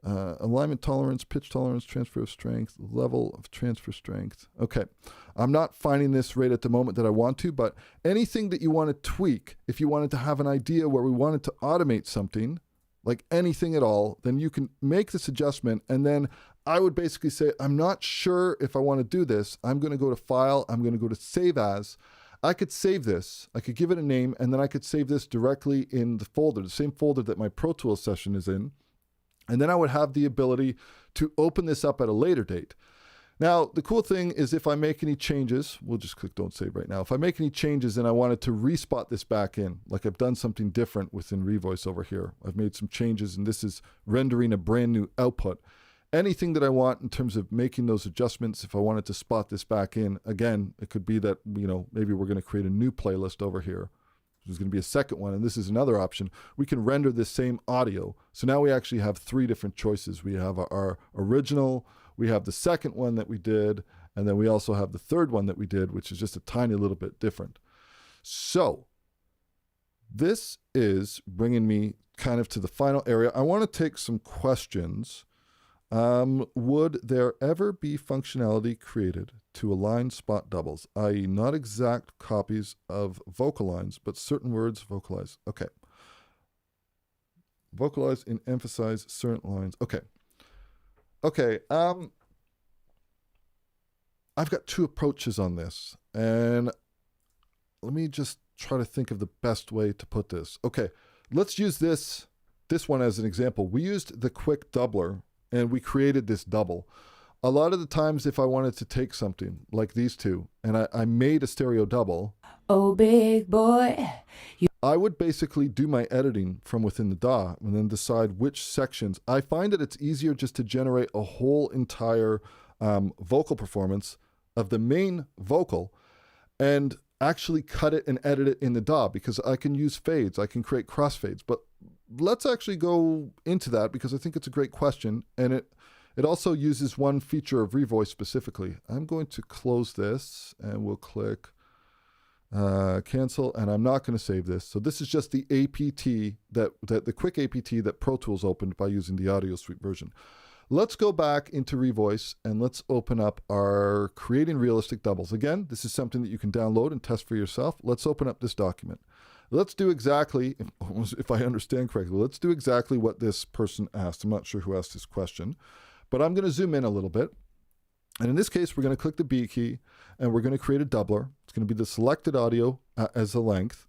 alignment tolerance, pitch tolerance, transfer of strength, level of transfer strength. Okay, I'm not finding this right at the moment that I want to, but anything that you want to tweak, if you wanted to have an idea where we wanted to automate something, like anything at all, then you can make this adjustment. And then I would basically say, I'm not sure if I want to do this. I'm going to go to File. I'm going to go to Save As. I could save this. I could give it a name, and then I could save this directly in the folder, the same folder that my Pro Tools session is in. And then I would have the ability to open this up at a later date. Now, the cool thing is if I make any changes, we'll just click Don't Save right now. If I make any changes and I wanted to respot this back in, like I've done something different within Revoice over here. I've made some changes and this is rendering a brand new output. Anything that I want in terms of making those adjustments, if I wanted to spot this back in, again, it could be that, maybe we're going to create a new playlist over here. There's going to be a second one, and this is another option. We can render this same audio. So now we actually have three different choices. We have our original, we have the second one that we did, and then we also have the third one that we did, which is just a tiny little bit different. So this is bringing me kind of to the final area. I want to take some questions. Would there ever be functionality created to align spot doubles, i.e. not exact copies of VocAligns, but certain words vocalize? Okay. Vocalize and emphasize certain lines. Okay. Okay. I've got two approaches on this, and let me just try to think of the best way to put this. Okay. Let's use this one as an example. We used the quick doubler and we created this double. A lot of the times if I wanted to take something like these two and I made a stereo double, oh big boy, I would basically do my editing from within the DAW and then decide which sections. I find that it's easier just to generate a whole entire vocal performance of the main vocal and actually cut it and edit it in the DAW because I can use fades, I can create crossfades. But let's actually go into that because I think it's a great question, and it also uses one feature of Revoice specifically. I'm going to close this and we'll click cancel, and I'm not going to save this. So this is just the APT that the quick APT that Pro Tools opened by using the Audio Suite version. Let's go back into Revoice and let's open up our creating realistic doubles. Again, this is something that you can download and test for yourself. Let's open up this document. let's do exactly, if I understand correctly, let's do exactly what this person asked. I'm not sure who asked this question, but I'm going to zoom in a little bit. And in this case, we're going to click the B key and we're going to create a doubler. It's going to be the selected audio as a length.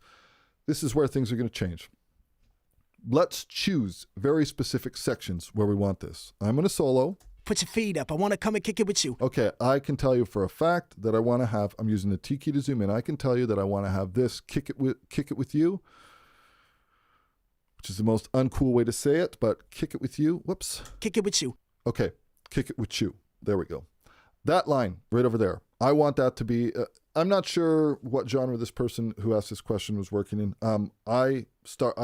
This is where things are going to change. Let's choose very specific sections where we want this. I'm going to solo. Put your feet up. I want to come and kick it with you. Okay, I can tell you for a fact that I want to have, I'm using the T key to zoom in. I can tell you that I want to have this kick it with you, which is the most uncool way to say it, but kick it with you. Whoops. Kick it with you. Okay, kick it with you. There we go. That line right over there. I want that to be, I'm not sure what genre this person who asked this question was working in. I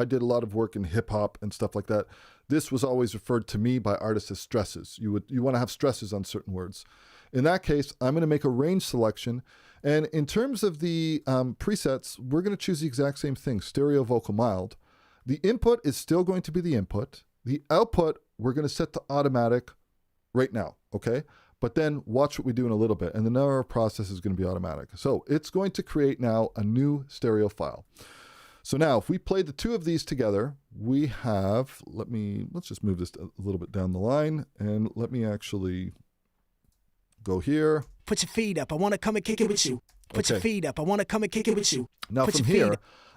did a lot of work in hip hop and stuff like that. This was always referred to me by artists as stresses. You want to have stresses on certain words. In that case, I'm going to make a range selection. And in terms of the presets, we're going to choose the exact same thing, stereo vocal mild. The input is still going to be the input. The output, we're going to set to automatic right now, okay? But then watch what we do in a little bit, and the number of process is going to be automatic. So it's going to create now a new stereo file. So now if we play the two of these together, we have, let's just move this a little bit down the line, and let me actually go here. Put your feet up. I want to come and kick it with you. Put your feet up. I want to come and kick it with you. Now from here,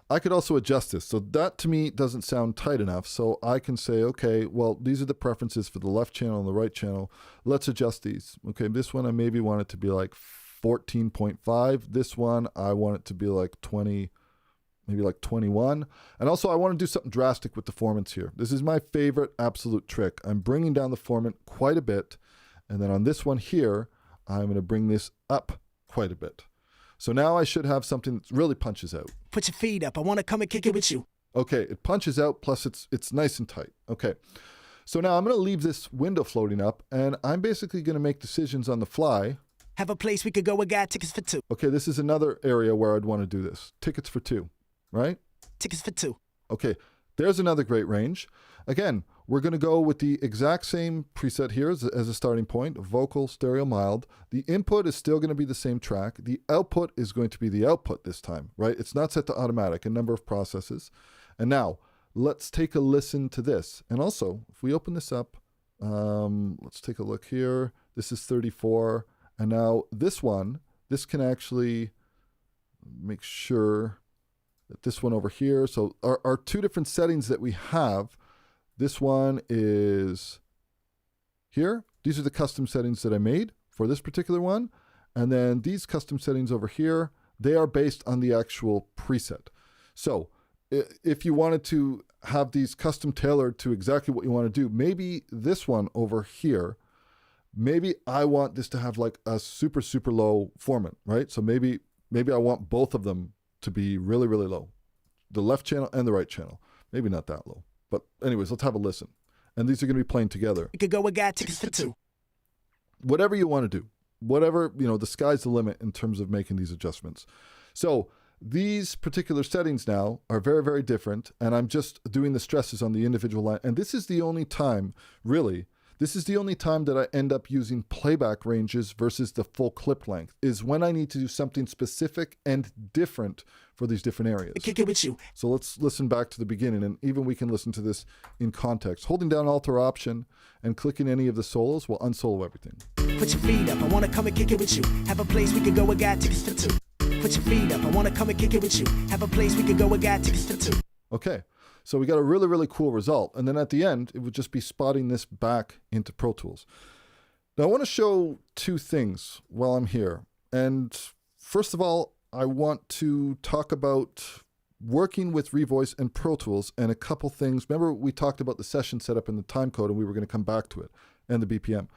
I could also adjust this. So that to me doesn't sound tight enough. So I can say, okay, well, these are the preferences for the left channel and the right channel. Let's adjust these. Okay, this one I maybe want it to be like 14.5. This one I want it to be like 20, maybe like 21. And also I want to do something drastic with the formants here. This is my favorite absolute trick. I'm bringing down the formant quite a bit. And then on this one here, I'm going to bring this up quite a bit. So now I should have something that really punches out. Put your feet up. I want to come and kick it with you. Okay, it punches out, plus it's nice and tight. Okay, so now I'm going to leave this window floating up, and I'm basically going to make decisions on the fly. Have a place we could go with got tickets for two. Okay, this is another area where I'd want to do this. Tickets for two, right? Tickets for two. Okay, there's another great range. Again, we're going to go with the exact same preset here as a starting point, vocal, stereo, mild. The input is still going to be the same track. The output is going to be the output this time, right? It's not set to automatic, a number of processes. And now, let's take a listen to this. And also, if we open this up, let's take a look here. This is 34. And now this one, this can actually make sure that this one over here, so our two different settings that we have, this one is here. These are the custom settings that I made for this particular one. And then these custom settings over here, they are based on the actual preset. So if you wanted to have these custom tailored to exactly what you want to do, maybe this one over here, maybe I want this to have like a super, super low formant, right? So maybe I want both of them to be really, really low. The left channel and the right channel. Maybe not that low. But anyways, let's have a listen. And these are going to be playing together. We could go with got tickets for two. Whatever you want to do. Whatever, the sky's the limit in terms of making these adjustments. So these particular settings now are very, very different. And I'm just doing the stresses on the individual line. And this is the only time, really, this is the only time that I end up using playback ranges versus the full clip length, is when I need to do something specific and different for these different areas. Kick it with you. So let's listen back to the beginning, and even we can listen to this in context. Holding down Alt or Option and clicking any of the solos will unsolo everything. Put your feet up. I want to come and kick it with you. Have a place we could go with got tickets for two. Put your feet up. I want to come and kick it with you. Have a place we could go with got tickets for two. Okay. So we got a really, really cool result. And then at the end, it would just be spotting this back into Pro Tools. Now I want to show two things while I'm here. And first of all, I want to talk about working with Revoice and Pro Tools and a couple things. Remember, we talked about the session setup and the time code, and we were going to come back to it, and the BPM.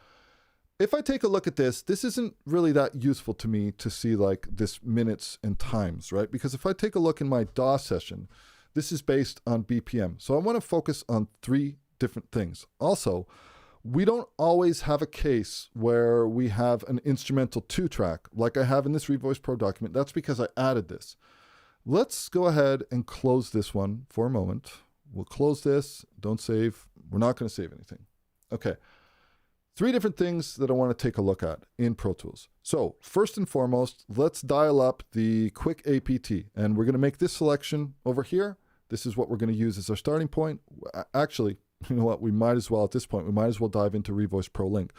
If I take a look at this isn't really that useful to me to see like this minutes and times, right? Because if I take a look in my DAW session, this is based on BPM. So I want to focus on three different things. Also, we don't always have a case where we have an instrumental 2-track like I have in this Revoice Pro document. That's because I added this. Let's go ahead and close this one for a moment. We'll close this. Don't save. We're not going to save anything. Okay. Three different things that I want to take a look at in Pro Tools. So first and foremost, let's dial up the quick APT, and we're going to make this selection over here. This is what we're going to use as our starting point. Actually, you know what? We might as well, at this point, we might as well dive into Revoice Pro Link.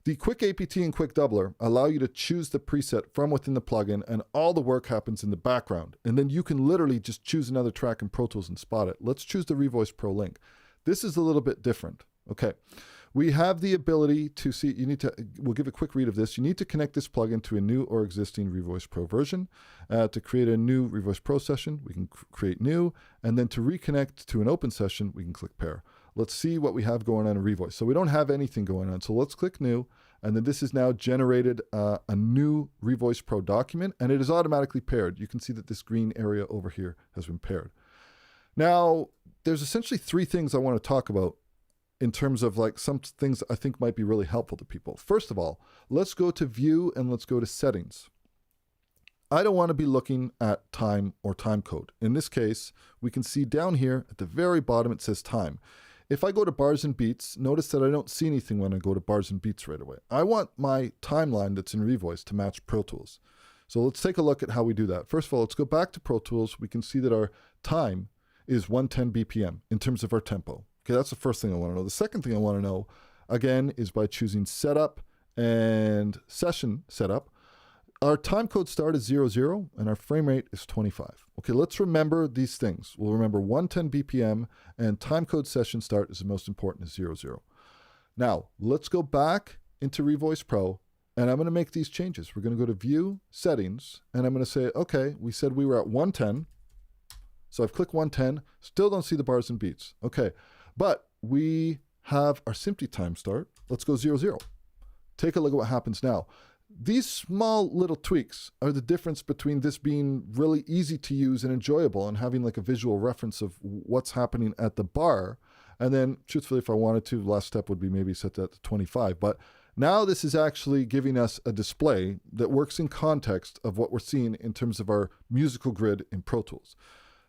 The quick APT and quick doubler allow you to choose the preset from within the plugin, and all the work happens in the background. And then you can literally just choose another track in Pro Tools and spot it. Let's choose the Revoice Pro Link. This is a little bit different. Okay. We have the ability to see, we'll give a quick read of this. You need to connect this plugin to a new or existing Revoice Pro version. To create a new Revoice Pro session, we can create new, and then to reconnect to an open session, we can click pair. Let's see what we have going on in Revoice. So we don't have anything going on. So let's click new, and then this has now generated a new Revoice Pro document, and it is automatically paired. You can see that this green area over here has been paired. Now, there's essentially three things I want to talk about in terms of like some things I think might be really helpful to people. First of all, let's go to view and let's go to settings. I don't want to be looking at time or time code. In this case, we can see down here at the very bottom, it says time. If I go to bars and beats, notice that I don't see anything when I go to bars and beats right away. I want my timeline that's in Revoice to match Pro Tools. So let's take a look at how we do that. First of all, let's go back to Pro Tools. We can see that our time is 110 BPM in terms of our tempo. Okay, that's the first thing I want to know. The second thing I want to know, again, is by choosing setup and session setup. Our time code start is 00 and our frame rate is 25. Okay, let's remember these things. We'll remember 110 BPM and time code session start is the most important, is 00. Now, let's go back into Revoice Pro, and I'm going to make these changes. We're going to go to View, Settings, and I'm going to say, okay, we said we were at 110. So I've clicked 110, still don't see the bars and beats. Okay, but we have our SMPTE time start. Let's go 00. Take a look at what happens now. These small little tweaks are the difference between this being really easy to use and enjoyable and having like a visual reference of what's happening at the bar. And then truthfully, if I wanted to, the last step would be maybe set that to 25. But now this is actually giving us a display that works in context of what we're seeing in terms of our musical grid in Pro Tools.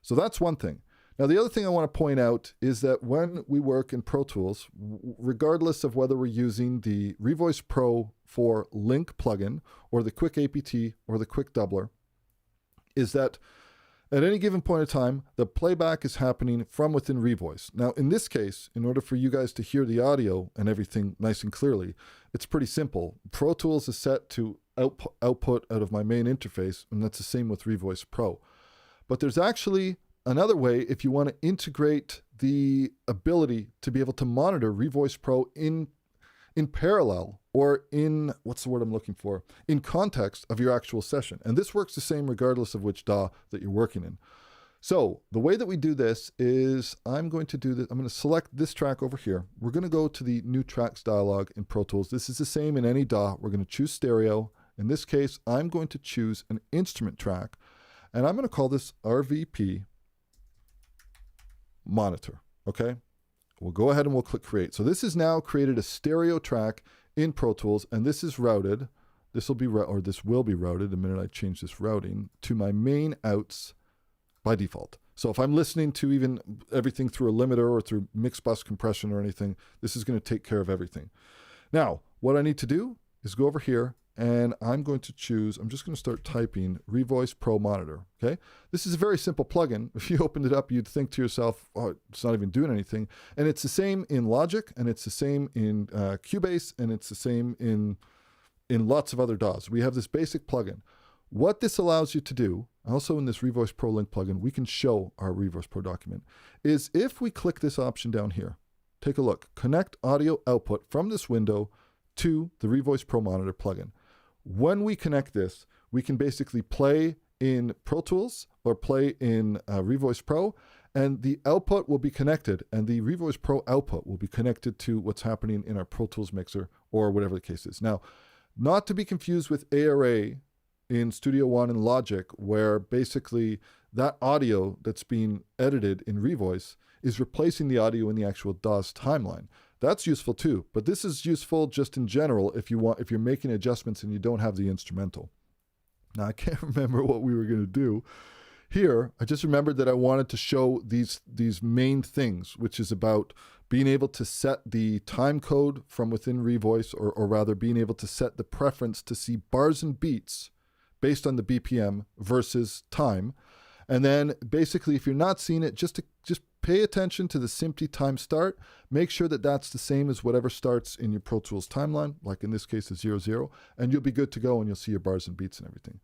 So that's one thing. Now, the other thing I want to point out is that when we work in Pro Tools, regardless of whether we're using the Revoice Pro for Link plugin or the Quick APT or the Quick Doubler, is that at any given point in time, the playback is happening from within Revoice. Now, in this case, in order for you guys to hear the audio and everything nice and clearly, it's pretty simple. Pro Tools is set to output out of my main interface, and that's the same with Revoice Pro. But there's actually another way if you want to integrate the ability to be able to monitor Revoice Pro in parallel or in, what's the word I'm looking for, in context of your actual session. And this works the same regardless of which DAW that you're working in. So the way that we do this is I'm going to select this track over here. We're going to go to the New Tracks dialog in Pro Tools. This is the same in any DAW. We're going to choose stereo. In this case, I'm going to choose an instrument track, and I'm going to call this RVP Monitor, okay? We'll go ahead and we'll click create. So this has now created a stereo track in Pro Tools, and this is routed. This will be routed the minute I change this routing to my main outs by default. So if I'm listening to even everything through a limiter or through mix bus compression or anything, this is going to take care of everything. Now, what I need to do is go over here, and I'm going to choose, I'm just going to start typing Revoice Pro Monitor, okay? This is a very simple plugin. If you opened it up, you'd think to yourself, oh, it's not even doing anything. And it's the same in Logic, and it's the same in Cubase, and it's the same in lots of other DAWs. We have this basic plugin. What this allows you to do, also in this Revoice Pro Link plugin, we can show our Revoice Pro document, is if we click this option down here, take a look, connect audio output from this window to the Revoice Pro Monitor plugin. When we connect this, we can basically play in Pro Tools or play in Revoice Pro, and the output will be connected, and the Revoice Pro output will be connected to what's happening in our Pro Tools mixer or whatever the case is. Now, not to be confused with ARA in Studio One and Logic, where basically that audio that's being edited in Revoice is replacing the audio in the actual DAW's timeline. That's useful too, but this is useful just in general if you're making adjustments and you don't have the instrumental. Now, I can't remember what we were going to do here. I just remembered that I wanted to show these main things, which is about being able to set the time code from within Revoice, or rather being able to set the preference to see bars and beats based on the BPM versus time. And then basically, if you're not seeing it, just pay attention to the SMPTE time start. Make sure that that's the same as whatever starts in your Pro Tools timeline, like in this case, is 00, and you'll be good to go, and you'll see your bars and beats and everything.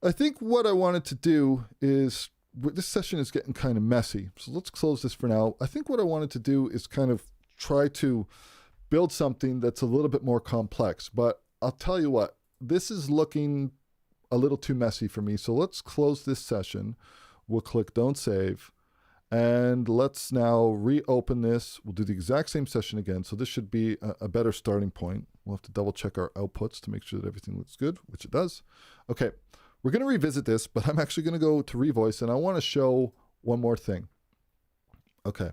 I think what I wanted to do is, this session is getting kind of messy, so let's close this for now. I think what I wanted to do is kind of try to build something that's a little bit more complex, but I'll tell you what, this is looking a little too messy for me. So let's close this session. We'll click Don't Save, and let's now reopen this. We'll do the exact same session again. So this should be a better starting point. We'll have to double check our outputs to make sure that everything looks good, which it does. Okay. We're going to revisit this, but I'm actually going to go to Revoice, and I want to show one more thing. Okay.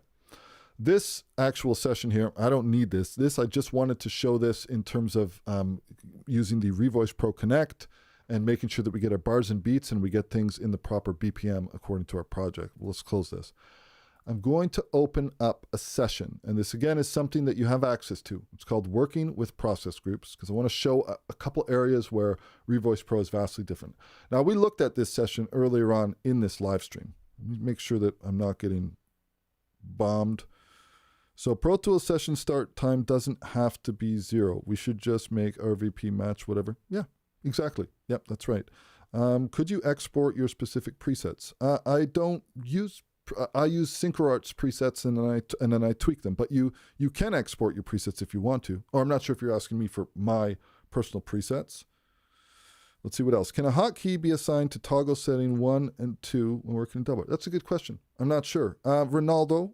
This actual session here, I don't need this. I just wanted to show this in terms of using the Revoice Pro Connect and making sure that we get our bars and beats and we get things in the proper BPM according to our project. Well, let's close this. I'm going to open up a session, and this again is something that you have access to. It's called Working with Process Groups, because I want to show a couple areas where Revoice Pro is vastly different. Now, we looked at this session earlier on in this live stream. Let me make sure that I'm not getting bombed. So Pro Tools session start time doesn't have to be 0. We should just make RVP match whatever. Yeah, exactly. Yep, that's right. Could you export your specific presets? I use SynchroArts presets and then I tweak them, but you can export your presets if you want to. Or I'm not sure if you're asking me for my personal presets. Let's see what else. Can a hotkey be assigned to toggle setting 1 and 2 when working in double? That's a good question. I'm not sure. Renato,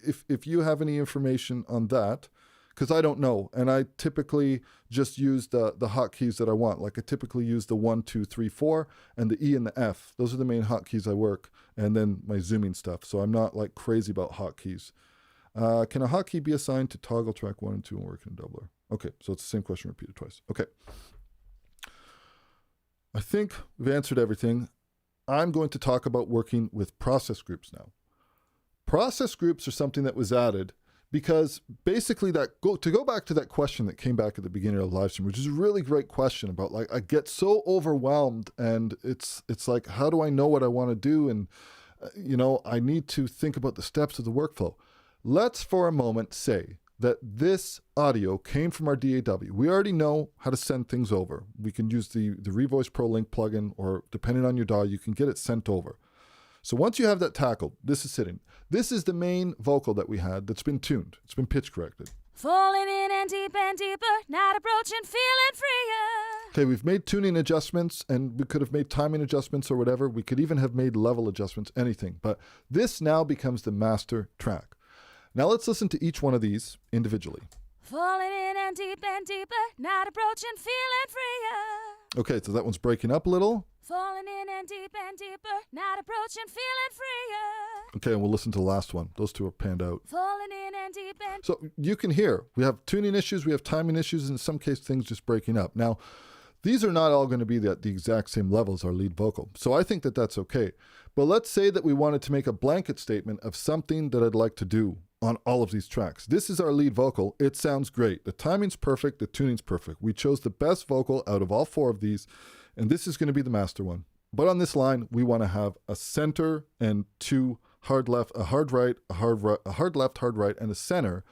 if you have any information on that, because I don't know, and I typically just use the hotkeys that I want. Like I typically use the 1, 2, 3, 4, and the E and the F. Those are the main hotkeys I work, and then my zooming stuff. So I'm not like crazy about hotkeys. Can a hotkey be assigned to toggle track 1 and 2 and working in doubler? Okay, so it's the same question repeated twice. Okay. I think we've answered everything. I'm going to talk about working with process groups now. Process groups are something that was added because basically to go back to that question that came back at the beginning of the live stream, which is a really great question about, like, I get so overwhelmed and it's like, how do I know what I want to do? And, I need to think about the steps of the workflow. Let's for a moment say that this audio came from our DAW. We already know how to send things over. We can use the Revoice Pro Link plugin, or depending on your DAW, you can get it sent over. So once you have that tackled, this is sitting. This is the main vocal that we had that's been tuned. It's been pitch corrected. Falling in and deeper, not approaching, feeling freer. Okay, we've made tuning adjustments, and we could have made timing adjustments or whatever. We could even have made level adjustments, anything. But this now becomes the master track. Now let's listen to each one of these individually. Falling in and deeper, not approaching, feeling freer. Okay, so that one's breaking up a little. Falling in and deeper, not approaching, feeling freer. Okay, and we'll listen to the last one. Those two are panned out. Falling in and deeper. So you can hear, we have tuning issues, we have timing issues, and in some cases things just breaking up. Now, these are not all going to be the exact same level as our lead vocal. So I think that that's okay. But let's say that we wanted to make a blanket statement of something that I'd like to do on all of these tracks. This is our lead vocal. It sounds great. The timing's perfect. The tuning's perfect. We chose the best vocal out of all 4 of these, and this is going to be the master one. But on this line, we want to have a center and 2 hard left, a hard right, a hard left, hard right, and a center.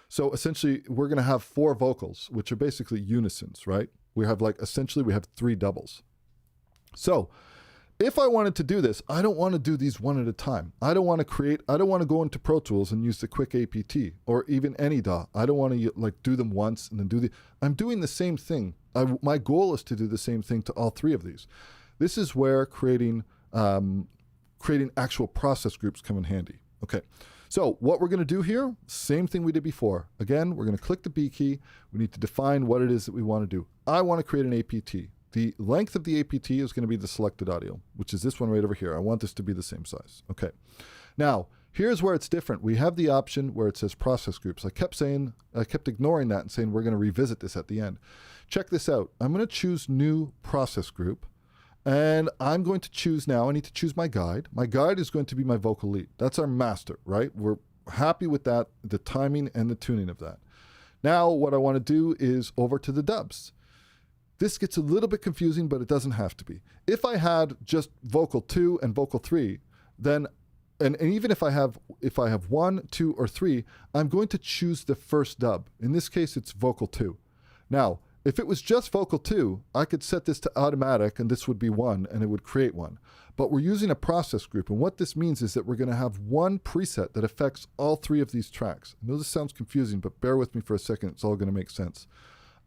So essentially, we're going to have 4 vocals, which are basically unisons, right? We have essentially we have 3 doubles. So if I wanted to do this, I don't want to do these one at a time. I don't want to go into Pro Tools and use the quick APT or even any DAW. I don't want to do them once and then I'm doing the same thing. My goal is to do the same thing to all 3 of these. This is where creating actual process groups come in handy. Okay. So what we're going to do here, same thing we did before. Again, we're going to click the B key. We need to define what it is that we want to do. I want to create an APT. The length of the APT is going to be the selected audio, which is this one right over here. I want this to be the same size. Okay. Now, here's where it's different. We have the option where it says process groups. I kept ignoring that and saying we're going to revisit this at the end. Check this out. I'm going to choose new process group. And I'm going to choose now, I need to choose my guide. My guide is going to be my vocal lead. That's our master, right? We're happy with that, the timing and the tuning of that. Now, what I want to do is over to the dubs. This gets a little bit confusing, but it doesn't have to be. If I had just vocal 2 and vocal 3, then, and even if I have 1, 2, or 3, I'm going to choose the first dub. In this case, it's vocal 2. Now, if it was just vocal 2, I could set this to automatic and this would be 1 and it would create one. But we're using a process group, and what this means is that we're going to have one preset that affects all 3 of these tracks. I know this sounds confusing, but bear with me for a second. It's all going to make sense.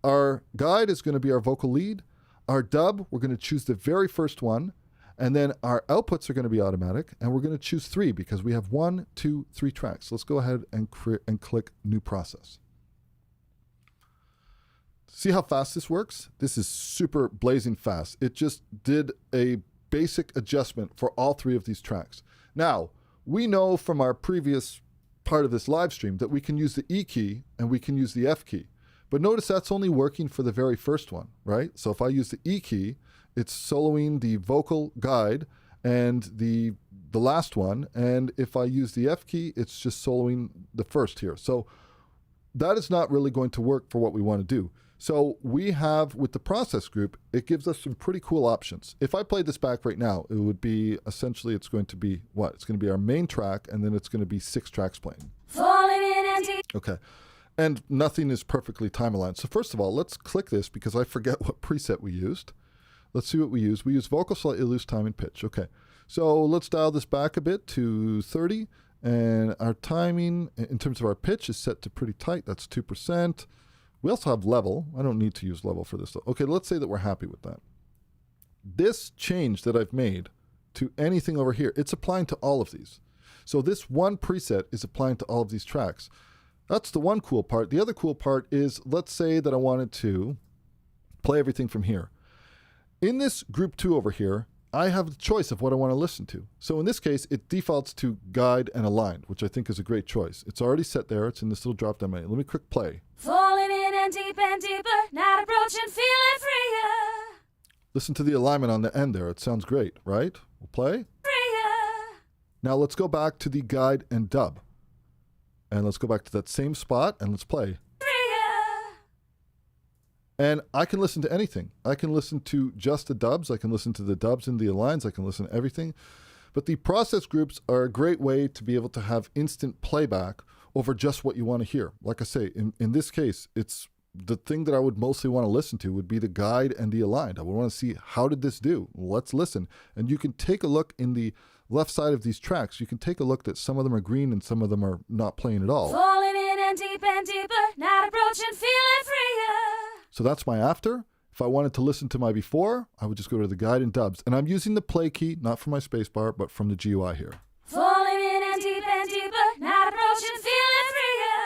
Our guide is going to be our vocal lead. Our dub, we're going to choose the very first one. And then our outputs are going to be automatic, and we're going to choose 3 because we have 1, 2, 3 tracks. Let's go ahead and click New Process. See how fast this works? This is super blazing fast. It just did a basic adjustment for all 3 of these tracks. Now, we know from our previous part of this live stream that we can use the E key and we can use the F key. But notice that's only working for the very first one, right? So if I use the E key, it's soloing the vocal guide and the last one. And if I use the F key, it's just soloing the first here. So that is not really going to work for what we want to do. So we have, with the process group, it gives us some pretty cool options. If I played this back right now, it would be, essentially, it's going to be what? It's going to be our main track, and then it's going to be 6 tracks playing. Okay. And nothing is perfectly time aligned. So first of all, let's click this because I forget what preset we used. Let's see what we use. We use vocal slightly loose, time, and pitch. Okay. So let's dial this back a bit to 30. And our timing, in terms of our pitch, is set to pretty tight. That's 2%. We also have level. I don't need to use level for this though. Okay, let's say that we're happy with that. This change that I've made to anything over here, it's applying to all of these. So this one preset is applying to all of these tracks. That's the one cool part. The other cool part is, let's say that I wanted to play everything from here. In this group 2 over here, I have the choice of what I want to listen to. So in this case, it defaults to guide and align, which I think is a great choice. It's already set there. It's in this little drop down menu. Let me click play. Falling in and deeper, not approaching, feeling freer. Listen to the alignment on the end there. It sounds great, right? We'll play. Freer. Now let's go back to the guide and dub. And let's go back to that same spot and let's play. And I can listen to anything. I can listen to just the dubs. I can listen to the dubs and the aligns. I can listen to everything. But the process groups are a great way to be able to have instant playback over just what you want to hear. Like I say, in this case, it's the thing that I would mostly want to listen to would be the guide and the aligned. I would want to see, how did this do? Let's listen. And you can take a look in the left side of these tracks. You can take a look that some of them are green and some of them are not playing at all. Falling in and deeper, not approaching, feeling freer. So that's my after. If I wanted to listen to my before, I would just go to the guide and dubs. And I'm using the play key, not from my spacebar, but from the GUI here. Falling in and deeper, not approaching, feeling freer.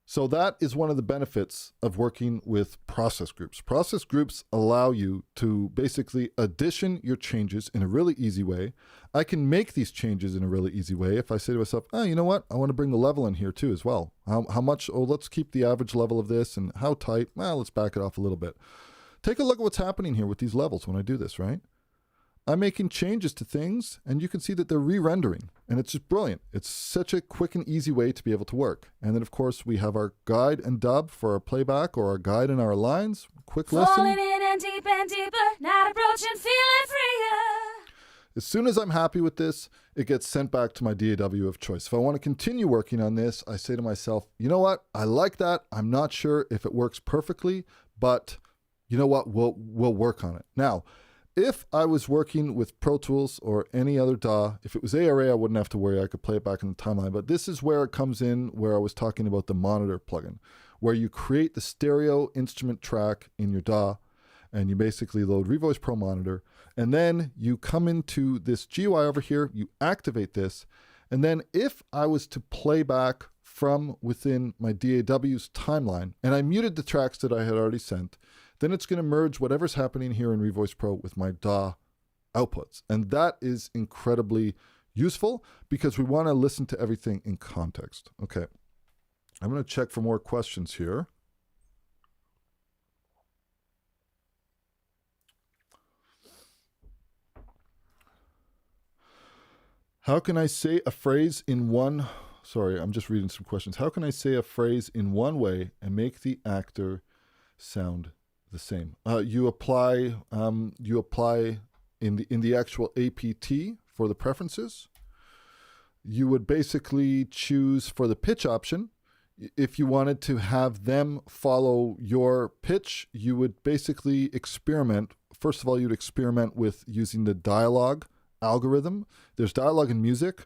So that is one of the benefits of working with process groups. Process groups allow you to basically addition your changes in a really easy way. I can make these changes in a really easy way. If I say to myself, oh, you know what? I want to bring the level in here too as well. How much? Oh, let's keep the average level of this. And how tight? Well, let's back it off a little bit. Take a look at what's happening here with these levels when I do this, right? I'm making changes to things, and you can see that they're re-rendering, and it's just brilliant. It's such a quick and easy way to be able to work. And then, of course, we have our guide and dub for our playback, or our guide and our lines. Quick listen. Falling in and deeper, not approaching, feeling freer. As soon as I'm happy with this, it gets sent back to my DAW of choice. If I want to continue working on this, I say to myself, you know what? I like that. I'm not sure if it works perfectly, but you know what? We'll work on it. Now, if I was working with Pro Tools or any other DAW, if it was ARA, I wouldn't have to worry. I could play it back in the timeline. But this is where it comes in, where I was talking about the monitor plugin, where you create the stereo instrument track in your DAW, and you basically load Revoice Pro Monitor, and then you come into this GUI over here, you activate this, and then if I was to play back from within my DAW's timeline, and I muted the tracks that I had already sent, then it's going to merge whatever's happening here in Revoice Pro with my DAW outputs. And that is incredibly useful because we want to listen to everything in context. Okay, I'm going to check for more questions here. How can I say a phrase in one... Sorry, I'm just reading some questions. How can I say a phrase in one way and make the actor sound the same? You apply in the actual APT for the preferences. You would basically choose for the pitch option. If you wanted to have them follow your pitch, you would basically experiment. First of all, you'd experiment with using the dialogue algorithm. There's dialogue in music.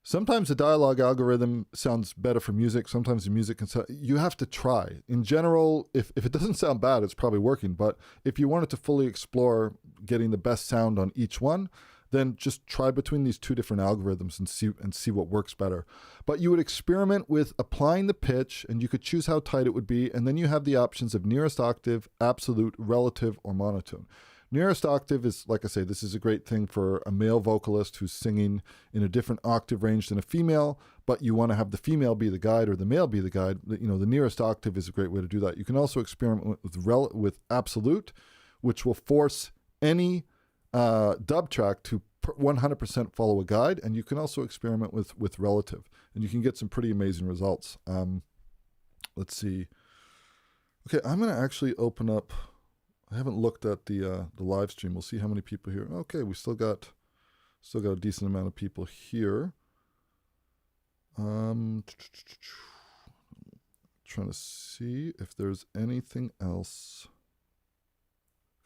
Sometimes the dialogue algorithm sounds better for music. Sometimes the music can sound... You have to try. In general, if it doesn't sound bad, it's probably working. But if you wanted to fully explore getting the best sound on each one, then just try between these two different algorithms and see what works better. But you would experiment with applying the pitch, and you could choose how tight it would be, and then you have the options of nearest octave, absolute, relative, or monotone. Nearest octave is, like I say, this is a great thing for a male vocalist who's singing in a different octave range than a female, but you want to have the female be the guide or the male be the guide. You know, the nearest octave is a great way to do that. You can also experiment with absolute, which will force any dub track to 100% follow a guide, and you can also experiment with relative, and you can get some pretty amazing results. Let's see. Okay, I'm going to actually open up... I haven't looked at the live stream. We'll see how many people here. Okay, we still got a decent amount of people here. Trying to see if there's anything else.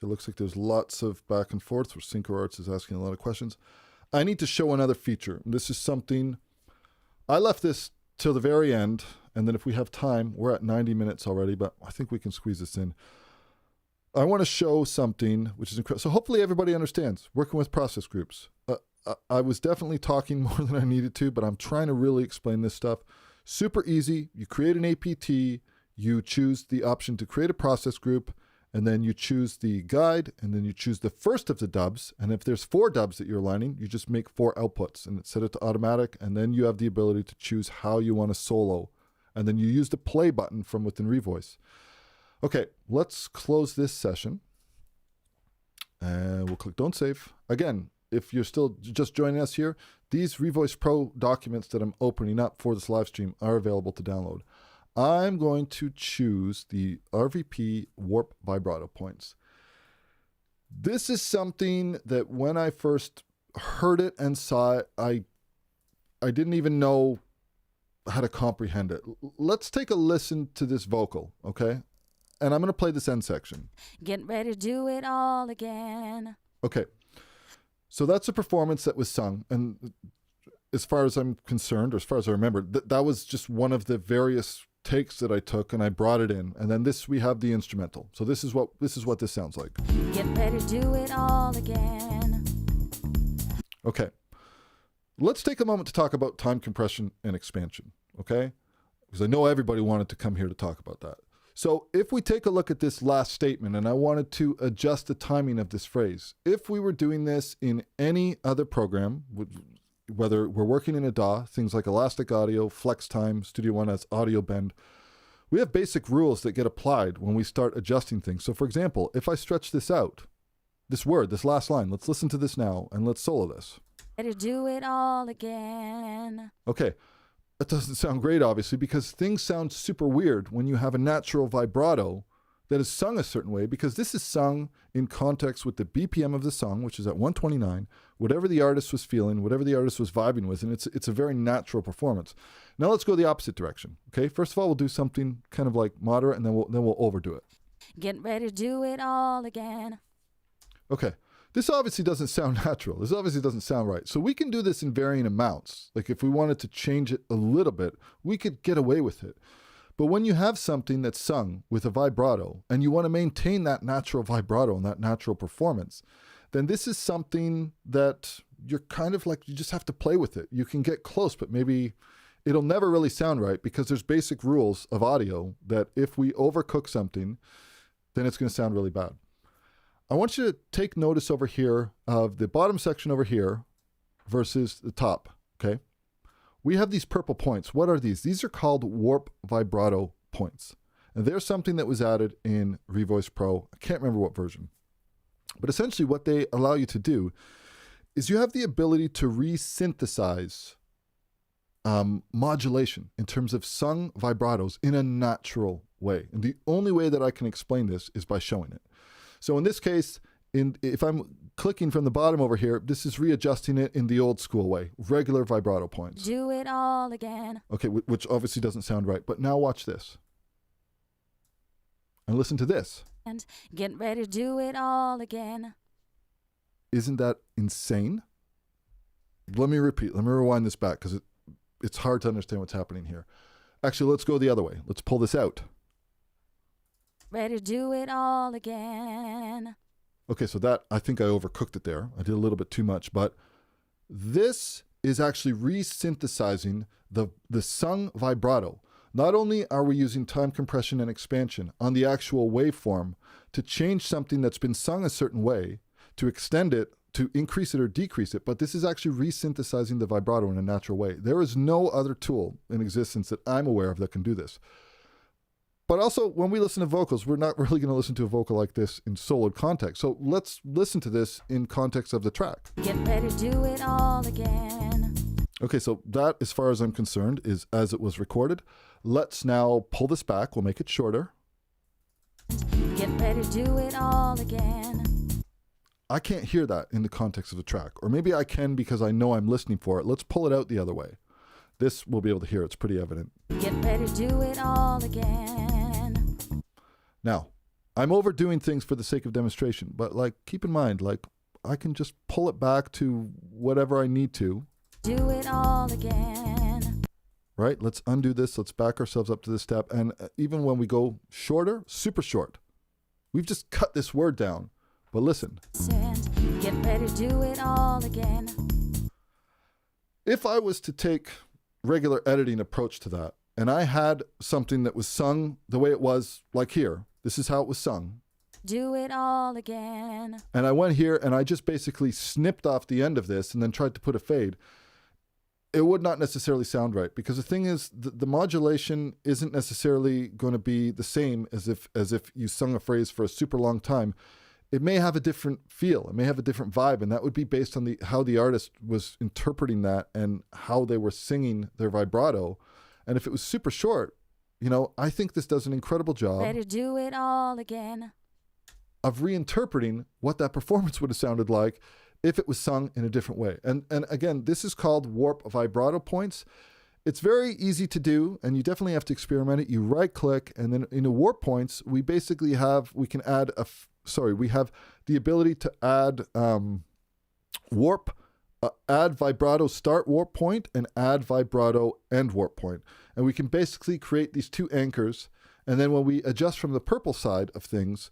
It looks like there's lots of back and forth where Synchro Arts is asking a lot of questions. I need to show another feature. This is something, I left this till the very end, and then if we have time, we're at 90 minutes already, but I think we can squeeze this in. I want to show something which is incredible. So hopefully everybody understands working with process groups. I was definitely talking more than I needed to, but I'm trying to really explain this stuff. Super easy. You create an APT, you choose the option to create a process group, and then you choose the guide, and then you choose the first of the dubs. And if there's 4 dubs that you're aligning, you just make 4 outputs and set it to automatic. And then you have the ability to choose how you want to solo. And then you use the play button from within Revoice. Okay, let's close this session. And we'll click Don't Save. Again, if you're still just joining us here, these Revoice Pro documents that I'm opening up for this live stream are available to download. I'm going to choose the RVP Warp Vibrato points. This is something that when I first heard it and saw it, I didn't even know how to comprehend it. Let's take a listen to this vocal, okay? And I'm going to play this end section. Get ready to do it all again. Okay. So that's a performance that was sung. And as far as I'm concerned, or as far as I remember, that was just one of the various takes that I took, and I brought it in. And then we have the instrumental. So this is what this sounds like. Get ready to do it all again. Okay. Let's take a moment to talk about time compression and expansion, okay? Because I know everybody wanted to come here to talk about that. So if we take a look at this last statement, and I wanted to adjust the timing of this phrase, if we were doing this in any other program, whether we're working in a DAW, things like Elastic Audio, Flex Time, Studio One has Audio Bend, we have basic rules that get applied when we start adjusting things. So for example, if I stretch this out, this word, this last line, let's listen to this now, and let's solo this. Ready to do it all again. Okay. That doesn't sound great, obviously, because things sound super weird when you have a natural vibrato that is sung a certain way, because this is sung in context with the BPM of the song, which is at 129, whatever the artist was feeling, whatever the artist was vibing with, and it's a very natural performance. Now let's go the opposite direction, okay? First of all, we'll do something kind of like moderate, and then we'll overdo it. Get ready to do it all again. Okay. This obviously doesn't sound natural. This obviously doesn't sound right. So we can do this in varying amounts. Like if we wanted to change it a little bit, we could get away with it. But when you have something that's sung with a vibrato and you want to maintain that natural vibrato and that natural performance, then this is something that you're kind of like, you just have to play with it. You can get close, but maybe it'll never really sound right because there's basic rules of audio that if we overcook something, then it's going to sound really bad. I want you to take notice over here of the bottom section over here versus the top, okay? We have these purple points. What are these? These are called warp vibrato points. And they're something that was added in Revoice Pro. I can't remember what version. But essentially what they allow you to do is you have the ability to resynthesize modulation in terms of sung vibratos in a natural way. And the only way that I can explain this is by showing it. So in this case, if I'm clicking from the bottom over here, this is readjusting it in the old school way, regular vibrato points. Do it all again. Okay, which obviously doesn't sound right, but now watch this. And listen to this. And get ready to do it all again. Isn't that insane? Let me repeat. Let me rewind this back because it's hard to understand what's happening here. Actually, let's go the other way. Let's pull this out. Ready to do it all again. Okay, so that, I think I overcooked it there. I did a little bit too much, but this is actually resynthesizing the sung vibrato. Not only are we using time compression and expansion on the actual waveform to change something that's been sung a certain way, to extend it, to increase it or decrease it, but this is actually resynthesizing the vibrato in a natural way. There is no other tool in existence that I'm aware of that can do this. But also, when we listen to vocals, we're not really going to listen to a vocal like this in soloed context. So let's listen to this in context of the track. Get ready to do it all again. Okay, so that, as far as I'm concerned, is as it was recorded. Let's now pull this back. We'll make it shorter. Get ready to do it all again. I can't hear that in the context of the track. Or maybe I can because I know I'm listening for it. Let's pull it out the other way. This we'll be able to hear. It's pretty evident. Get ready to do it all again. Now, I'm overdoing things for the sake of demonstration, but like keep in mind, like I can just pull it back to whatever I need to. Do it all again. Right? Let's undo this. Let's back ourselves up to this step. And even when we go shorter, super short, we've just cut this word down. But listen. Get ready to do it all again. If I was to take regular editing approach to that, and I had something that was sung the way it was, like here, this is how it was sung. Do it all again. And I went here and I just basically snipped off the end of this and then tried to put a fade. It would not necessarily sound right, because the thing is, the modulation isn't necessarily going to be the same as if you sung a phrase for a super long time. It may have a different feel. It may have a different vibe, and that would be based on how the artist was interpreting that and how they were singing their vibrato. And if it was super short, I think this does an incredible job. Ready to do it all again. Of reinterpreting what that performance would have sounded like if it was sung in a different way. And again, this is called warp vibrato points. It's very easy to do, and you definitely have to experiment it. You right click, and then in the warp points, we basically have the ability to add warp, add vibrato start warp point and add vibrato end warp point. And we can basically create these two anchors. And then when we adjust from the purple side of things,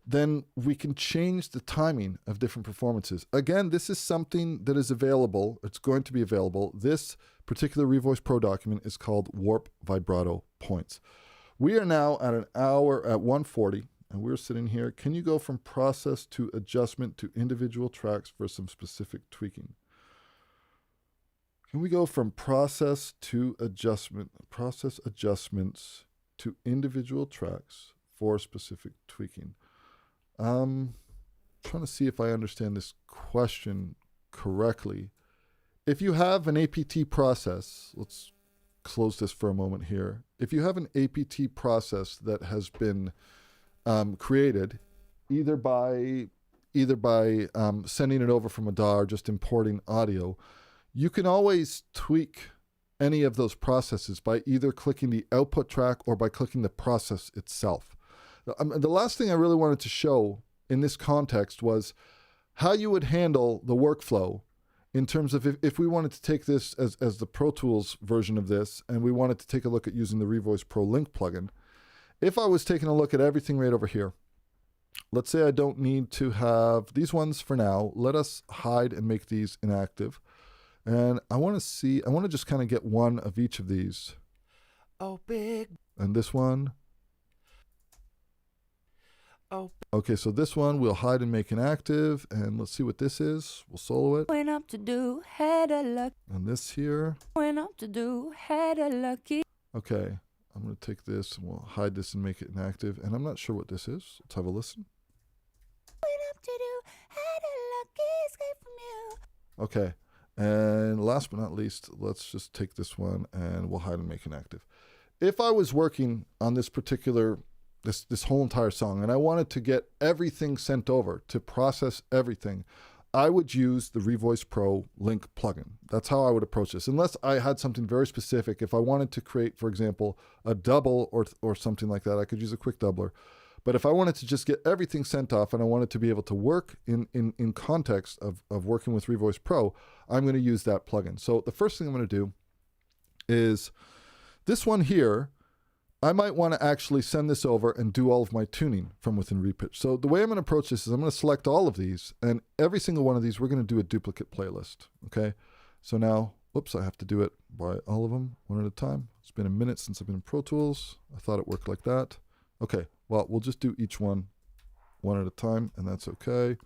then we can change the timing of different performances. Again, this is something that is available. It's going to be available. This particular Revoice Pro document is called Warp Vibrato Points. We are now at an hour at 1:40, and we're sitting here. Can you go from process to adjustment to individual tracks for some specific tweaking? Can we go from process to adjustment, process adjustments to individual tracks for specific tweaking? I'm trying to see if I understand this question correctly. If you have an APT process, let's close this for a moment here. If you have an APT process that has been created either by sending it over from a DAW or just importing audio, you can always tweak any of those processes by either clicking the output track or by clicking the process itself. The last thing I really wanted to show in this context was how you would handle the workflow in terms of if we wanted to take this as the Pro Tools version of this, and we wanted to take a look at using the Revoice Pro Link plugin. If I was taking a look at everything right over here, let's say I don't need to have these ones for now. Let us hide and make these inactive. And I want to just kind of get one of each of these. Oh, big. And this one. Oh. Okay, so this one we'll hide and make inactive. And let's see what this is. We'll solo it. Went up to do, had a luck. And this here. Went up to do, had a lucky. Okay, I'm going to take this and we'll hide this and make it inactive. And I'm not sure what this is. Let's have a listen. Went up to do, had a lucky escape from you. Okay. And last but not least, let's just take this one and we'll hide and make inactive. If I was working on this particular, this whole entire song, and I wanted to get everything sent over to process everything, I would use the Revoice Pro link plugin. That's how I would approach this. Unless I had something very specific. If I wanted to create, for example, a double or something like that, I could use a quick doubler. But if I wanted to just get everything sent off and I wanted to be able to work in context of working with Revoice Pro, I'm going to use that plugin. So the first thing I'm going to do is this one here. I might want to actually send this over and do all of my tuning from within Repitch. So the way I'm going to approach this is I'm going to select all of these, and every single one of these, we're going to do a duplicate playlist. Okay. So now, whoops, I have to do it by all of them one at a time. It's been a minute since I've been in Pro Tools. I thought it worked like that. Okay. Well, we'll just do each one at a time, and that's okay.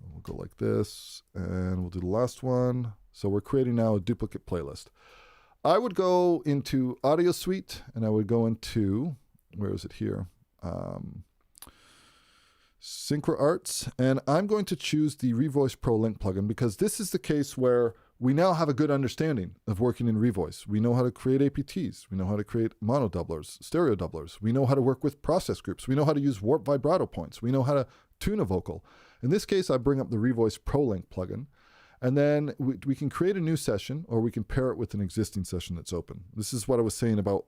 We'll go like this, and we'll do the last one. So we're creating now a duplicate playlist. I would go into Audio Suite, and I would go into, where is it here? Synchro Arts, and I'm going to choose the Revoice Pro Link plugin because this is the case where we now have a good understanding of working in Revoice. We know how to create APTs. We know how to create mono doublers, stereo doublers. We know how to work with process groups. We know how to use warp vibrato points. We know how to tune a vocal. In this case, I bring up the Revoice Pro Link plugin, and then we can create a new session, or we can pair it with an existing session that's open. This is what I was saying about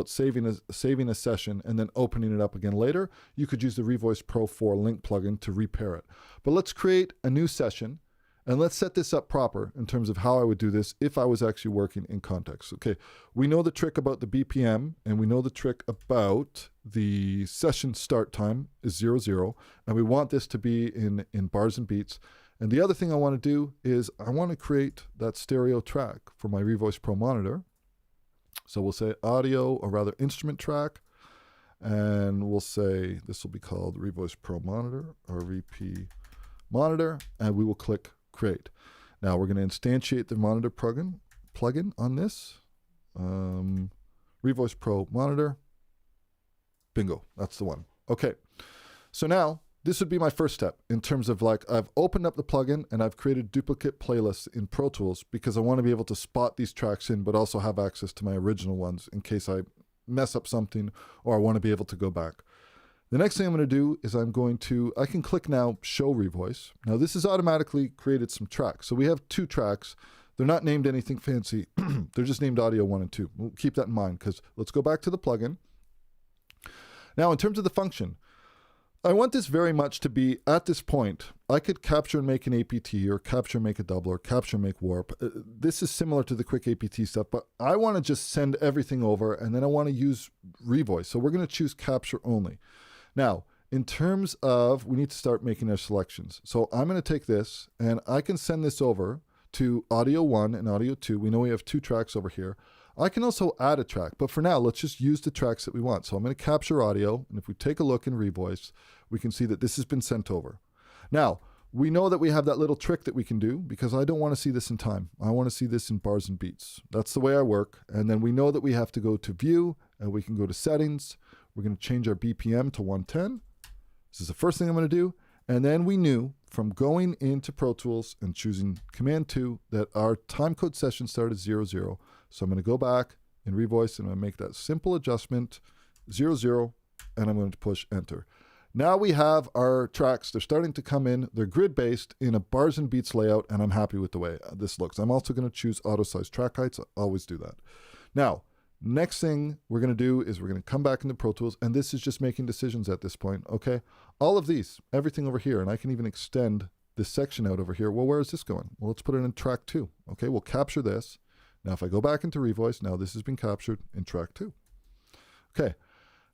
saving a session and then opening it up again later. You could use the Revoice Pro 4 Link plugin to repair it. But let's create a new session, and let's set this up proper in terms of how I would do this if I was actually working in context. Okay, we know the trick about the BPM, and we know the trick about the session start time is 0, and we want this to be in bars and beats. And the other thing I want to do is I want to create that stereo track for my Revoice Pro monitor. So we'll say audio, or rather instrument track, and we'll say this will be called Revoice Pro monitor, or VP monitor, and we will click create. Now we're going to instantiate the monitor plugin on this. Revoice Pro monitor. Bingo, that's the one. Okay, so now this would be my first step in terms of like I've opened up the plugin and I've created duplicate playlists in Pro Tools because I want to be able to spot these tracks in, but also have access to my original ones in case I mess up something or I want to be able to go back. The next thing I'm going to do is I can click now Show Revoice. Now this has automatically created some tracks. So we have 2 tracks. They're not named anything fancy. They're just named Audio 1 and 2. We'll keep that in mind because let's go back to the plugin. Now in terms of the function, I want this very much to be, at this point, I could capture and make an APT, or capture and make a double, or capture and make warp. This is similar to the quick APT stuff, but I want to just send everything over, and then I want to use Revoice. So we're going to choose capture only. Now, in terms of, we need to start making our selections. So I'm going to take this, and I can send this over to Audio 1 and Audio 2. We know we have 2 tracks over here. I can also add a track, but for now, let's just use the tracks that we want. So I'm going to capture audio, and if we take a look in Revoice, we can see that this has been sent over. Now, we know that we have that little trick that we can do because I don't want to see this in time. I want to see this in bars and beats. That's the way I work. And then we know that we have to go to View, and we can go to Settings. We're going to change our BPM to 110. This is the first thing I'm going to do. And then we knew from going into Pro Tools and choosing Command 2 that our timecode session started 00. So I'm going to go back in Revoice and I'm going to make that simple adjustment 00, and I'm going to push Enter. Now we have our tracks. They're starting to come in. They're grid-based in a bars and beats layout, and I'm happy with the way this looks. I'm also going to choose auto-size track heights. I always do that. Now, next thing we're going to do is we're going to come back into Pro Tools, and this is just making decisions at this point, okay? All of these, everything over here, and I can even extend this section out over here. Well, where is this going? Well, let's put it in track 2, okay? We'll capture this. Now, if I go back into Revoice, now this has been captured in track 2. Okay,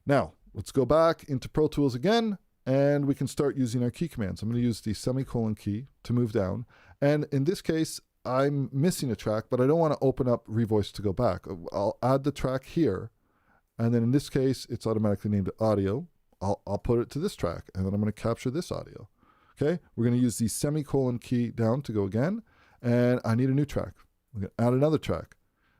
now let's go back into Pro Tools again, and we can start using our key commands. I'm going to use the semicolon key to move down. And in this case, I'm missing a track, but I don't want to open up Revoice to go back. I'll add the track here, and then in this case, it's automatically named audio. I'll put it to this track, and then I'm going to capture this audio. Okay, we're going to use the semicolon key down to go again, and I need a new track. We're going to add another track.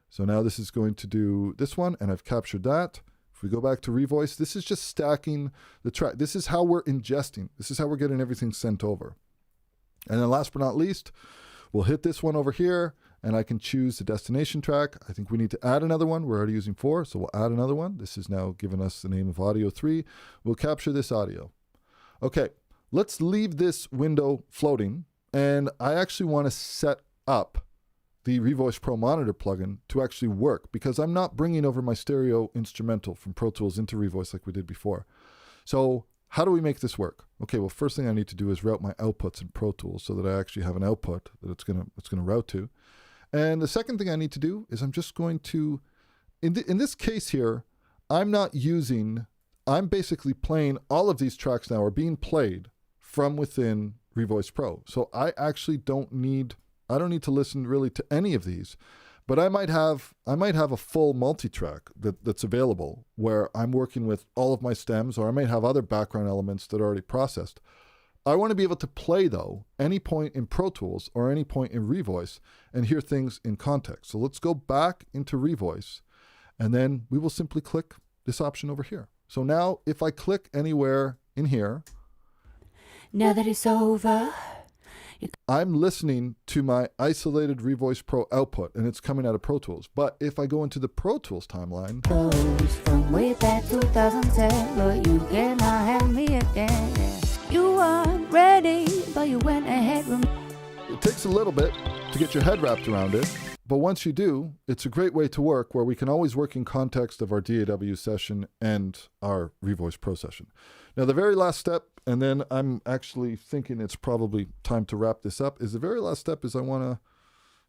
So now this is going to do this one, and I've captured that. If we go back to Revoice, this is just stacking the track. This is how we're ingesting. This is how we're getting everything sent over. And then last but not least, We'll hit this one over here, and I can choose the destination track. I think we need to add another one. We're already using 4, so we'll add another one. This is now giving us the name of audio 3. We'll capture this audio. Okay, let's leave this window floating, and I actually want to set up the Revoice Pro monitor plugin to actually work, because I'm not bringing over my stereo instrumental from Pro Tools into Revoice like we did before. So how do we make this work? Okay, well, first thing I need to do is route my outputs in Pro Tools so that I actually have an output that it's gonna route to. And the second thing I need to do is I'm just going to, in this case here, I'm basically playing all of these tracks now are being played from within Revoice Pro. So I actually don't need to listen really to any of these. But I might have a full multi-track that's available where I'm working with all of my stems, or I might have other background elements that are already processed. I want to be able to play, though, any point in Pro Tools or any point in Revoice and hear things in context. So let's go back into Revoice, and then we will simply click this option over here. So now if I click anywhere in here, Now that it's over, I'm listening to my isolated Revoice Pro output, and it's coming out of Pro Tools. But if I go into the Pro Tools timeline, goes from way back 2010, but you cannot have me again. Yeah. You weren't ready, but you went ahead with me. it takes a little bit to get your head wrapped around it. But once you do, it's a great way to work, where we can always work in context of our DAW session and our Revoice Pro session. Now, the very last step, and then I'm actually thinking it's probably time to wrap this up, is the very last step is I want to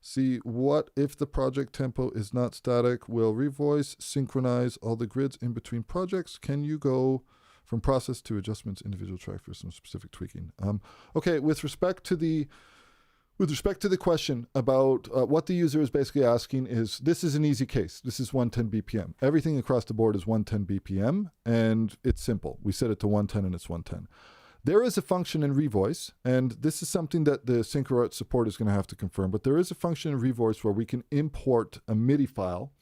see what if the project tempo is not static. Will Revoice synchronize all the grids in between projects? Can you go from process to adjustments, individual track for some specific tweaking? Okay, with respect to the question about what the user is basically asking is, this is an easy case. This is 110 BPM. Everything across the board is 110 BPM, and it's simple. We set it to 110 and it's 110. There is a function in Revoice, and this is something that the SynchroArt support is going to have to confirm, but there is a function in Revoice where we can import a MIDI file.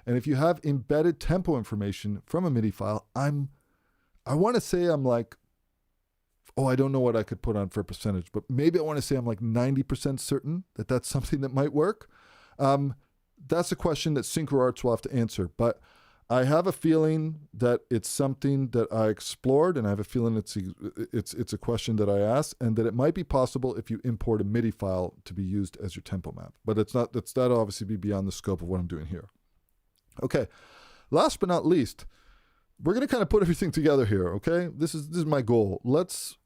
And if you have embedded tempo information from a MIDI file, I want to say I'm like, I don't know what I could put on for a percentage, but maybe I want to say I'm like 90% certain that that's something that might work. That's a question that SynchroArts will have to answer, but I have a feeling that it's something that I explored, and I have a feeling it's a question that I asked, and that it might be possible if you import a MIDI file to be used as your tempo map. But that'll obviously be beyond the scope of what I'm doing here. Okay, last but not least, we're going to kind of put everything together here, okay? This is my goal. Let's,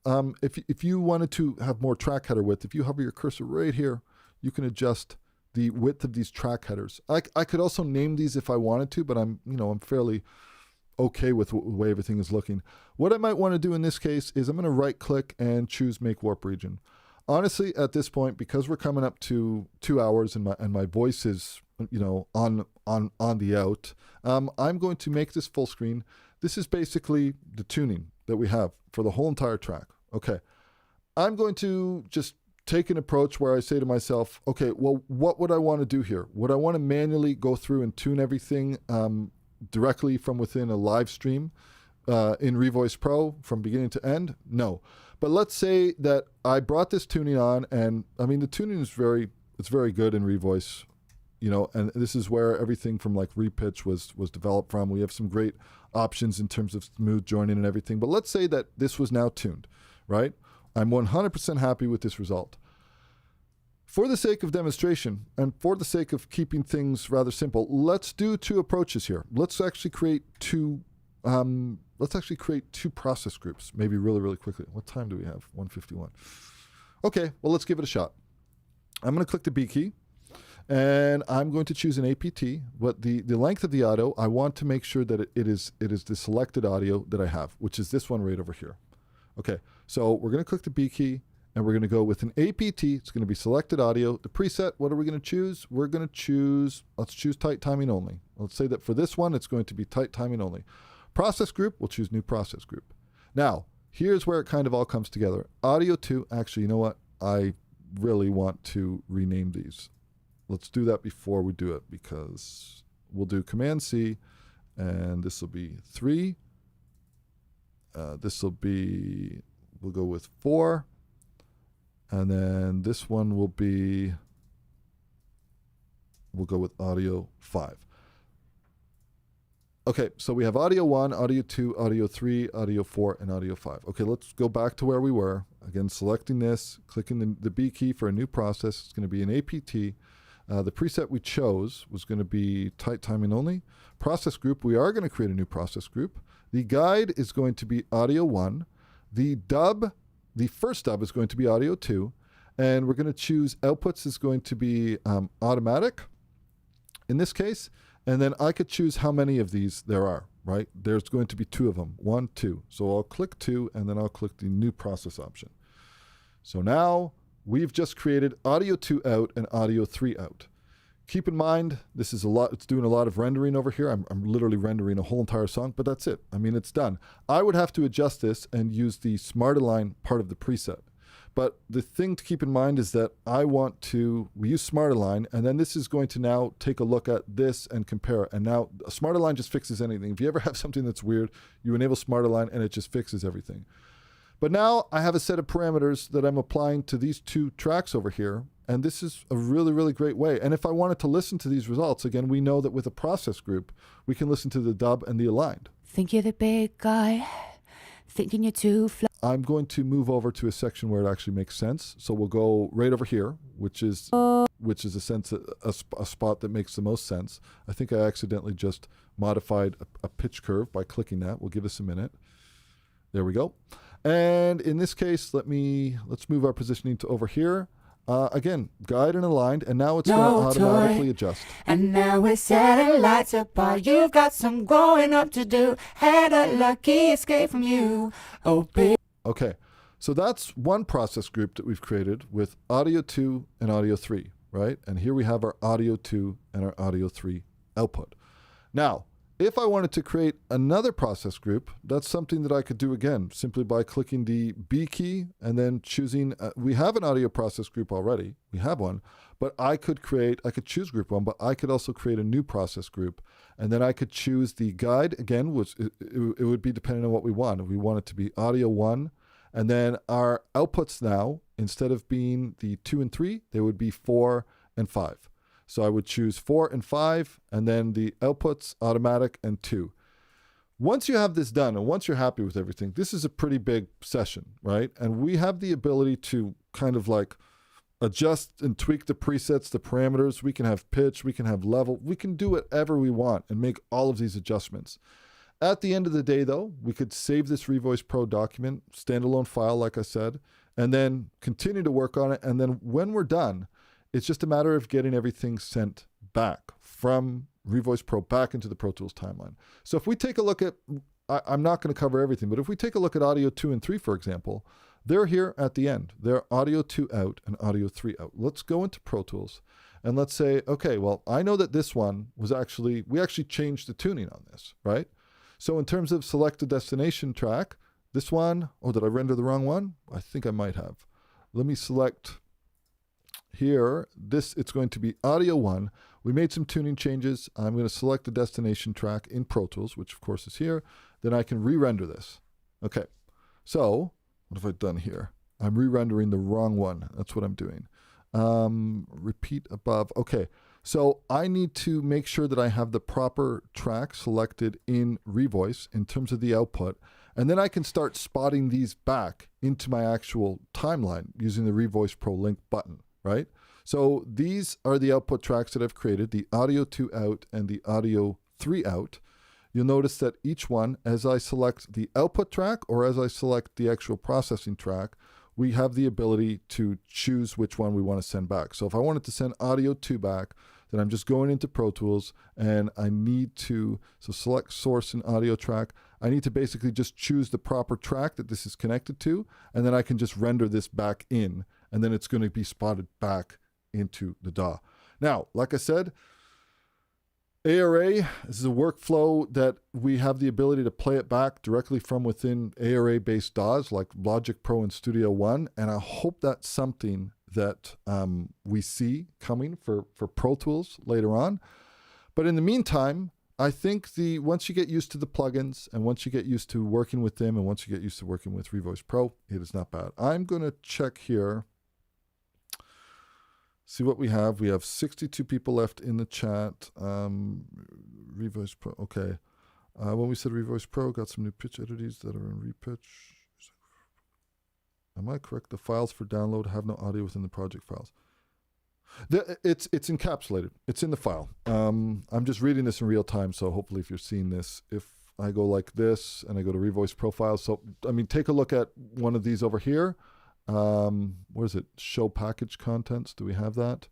if you wanted to have more track header width, if you hover your cursor right here, you can adjust the width of these track headers. I could also name these if I wanted to, but I'm fairly okay with the way everything is looking. What I might want to do in this case is I'm going to right click and choose Make Warp Region. Honestly, at this point, because we're coming up to 2 hours and my voice is on the out, I'm going to make this full screen. This is basically the tuning that we have for the whole entire track. Okay, I'm going to just take an approach where I say to myself, okay, well, what would I want to do here? Would I want to manually go through and tune everything directly from within a live stream in Revoice Pro from beginning to end? No. But let's say that I brought this tuning on, and I mean, the tuning is very good in Revoice, and this is where everything from like repitch was developed from. We have some great options in terms of smooth joining and everything. But let's say that this was now tuned, right? I'm 100% happy with this result. For the sake of demonstration and for the sake of keeping things rather simple, let's do 2 approaches here. Let's actually create two process groups, maybe really, really quickly. What time do we have? 1:51. Okay, well, let's give it a shot. I'm going to click the B key, and I'm going to choose an APT. But the length of the audio, I want to make sure that it is the selected audio that I have, which is this one right over here. Okay, so we're going to click the B key, and we're going to go with an APT. It's going to be selected audio. The preset, what are we going to choose? We're going to choose, let's choose tight timing only. Let's say that for this one, it's going to be tight timing only. Process group, we'll choose new process group. Now, here's where it kind of all comes together. Audio 2, actually, you know what? I really want to rename these. Let's do that before we do it, because we'll do Command C, and this will be 3. This will be, we'll go with 4. And then this one will be we'll go with audio 5. Okay, so we have audio 1, audio 2, audio 3, audio 4, and audio 5. Okay, let's go back to where we were. Again, selecting this, clicking the B key for a new process. It's going to be an APT. The preset we chose was going to be tight timing only. Process group, we are going to create a new process group. The guide is going to be audio 1. The dub, the first dub is going to be audio 2. And we're going to choose outputs is going to be automatic in this case. And then I could choose how many of these there are, right? There's going to be 2 of them, 1, 2. So I'll click 2 and then I'll click the new process option. So now we've just created audio 2 out and audio 3 out. Keep in mind, this is a lot, it's doing a lot of rendering over here. I'm literally rendering a whole entire song, but that's it. I mean, it's done. I would have to adjust this and use the Smart Align part of the preset. But the thing to keep in mind is that we use Smart Align, and then this is going to now take a look at this and compare it. And now Smart Align just fixes anything. If you ever have something that's weird, you enable Smart Align and it just fixes everything. But now I have a set of parameters that I'm applying to these 2 tracks over here. And this is a really, really great way. And if I wanted to listen to these results, again, we know that with a process group, we can listen to the dub and the aligned. Think you're the big guy, thinking you're too I'm going to move over to a section where it actually makes sense. So we'll go right over here, which is a spot that makes the most sense. I think I accidentally just modified a pitch curve by clicking that. We'll give us a minute. There we go. And in this case, let's move our positioning to over here. Again, guide and aligned, and now it's going to automatically adjust. And now we're satellites apart. You've got some growing up to do. Had a lucky escape from you. Oh, baby. Okay, so that's one process group that we've created with audio 2 and audio 3, right? And here we have our audio 2 and our audio 3 output. Now, if I wanted to create another process group, that's something that I could do again, simply by clicking the B key and then choosing, we have an audio process group already, we have one, but I could choose group 1, but I could also create a new process group. And then I could choose the guide, again, which it would be depending on what we want. If we want it to be audio 1, and then our outputs now, instead of being the 2 and 3, they would be 4 and 5. So I would choose 4 and 5, and then the outputs, automatic, and 2. Once you have this done, and once you're happy with everything, this is a pretty big session, right? And we have the ability to kind of like adjust and tweak the presets, the parameters. We can have pitch, we can have level, we can do whatever we want and make all of these adjustments. At the end of the day, though, we could save this Revoice Pro document, standalone file, like I said, and then continue to work on it. And then when we're done, it's just a matter of getting everything sent back from Revoice Pro back into the Pro Tools timeline. So if we take a look at, I'm not going to cover everything, but if we take a look at audio 2 and 3, for example, they're here at the end. They're audio 2 out and audio 3 out. Let's go into Pro Tools and let's say, okay, well, I know that this one was we actually changed the tuning on this, right? So in terms of select a destination track, this one, oh, did I render the wrong one? I think I might have. Let me select here, it's going to be audio 1. We made some tuning changes. I'm going to select the destination track in Pro Tools, which of course is here. Then I can re-render this. Okay, so what have I done here? I'm re-rendering the wrong one. That's what I'm doing. Repeat above. Okay, so I need to make sure that I have the proper track selected in Revoice in terms of the output. And then I can start spotting these back into my actual timeline using the Revoice Pro link button. Right? So these are the output tracks that I've created, the audio 2 out and the audio 3 out. You'll notice that each one, as I select the output track or as I select the actual processing track, we have the ability to choose which one we want to send back. So if I wanted to send audio 2 back, then I'm just going into Pro Tools and I need to, select source and audio track. I need to basically just choose the proper track that this is connected to, and then I can just render this back in, and then it's going to be spotted back into the DAW. Now, like I said, ARA, this is a workflow that we have the ability to play it back directly from within ARA-based DAWs like Logic Pro and Studio One, and I hope that's something that we see coming for Pro Tools later on. But in the meantime, I think once you get used to the plugins and once you get used to working with them and once you get used to working with Revoice Pro, it is not bad. I'm going to check here. see what we have. We have 62 people left in the chat. Revoice Pro. Okay. When we said Revoice Pro, got some new pitch editors that are in repitch. Am I correct? The files for download have no audio within the project files. It's encapsulated. It's in the file. I'm just reading this in real time, so hopefully if you're seeing this, if I go like this and I go to Revoice Profiles, so I mean, take a look at one of these over here. What is it? Show package contents. Do we have that?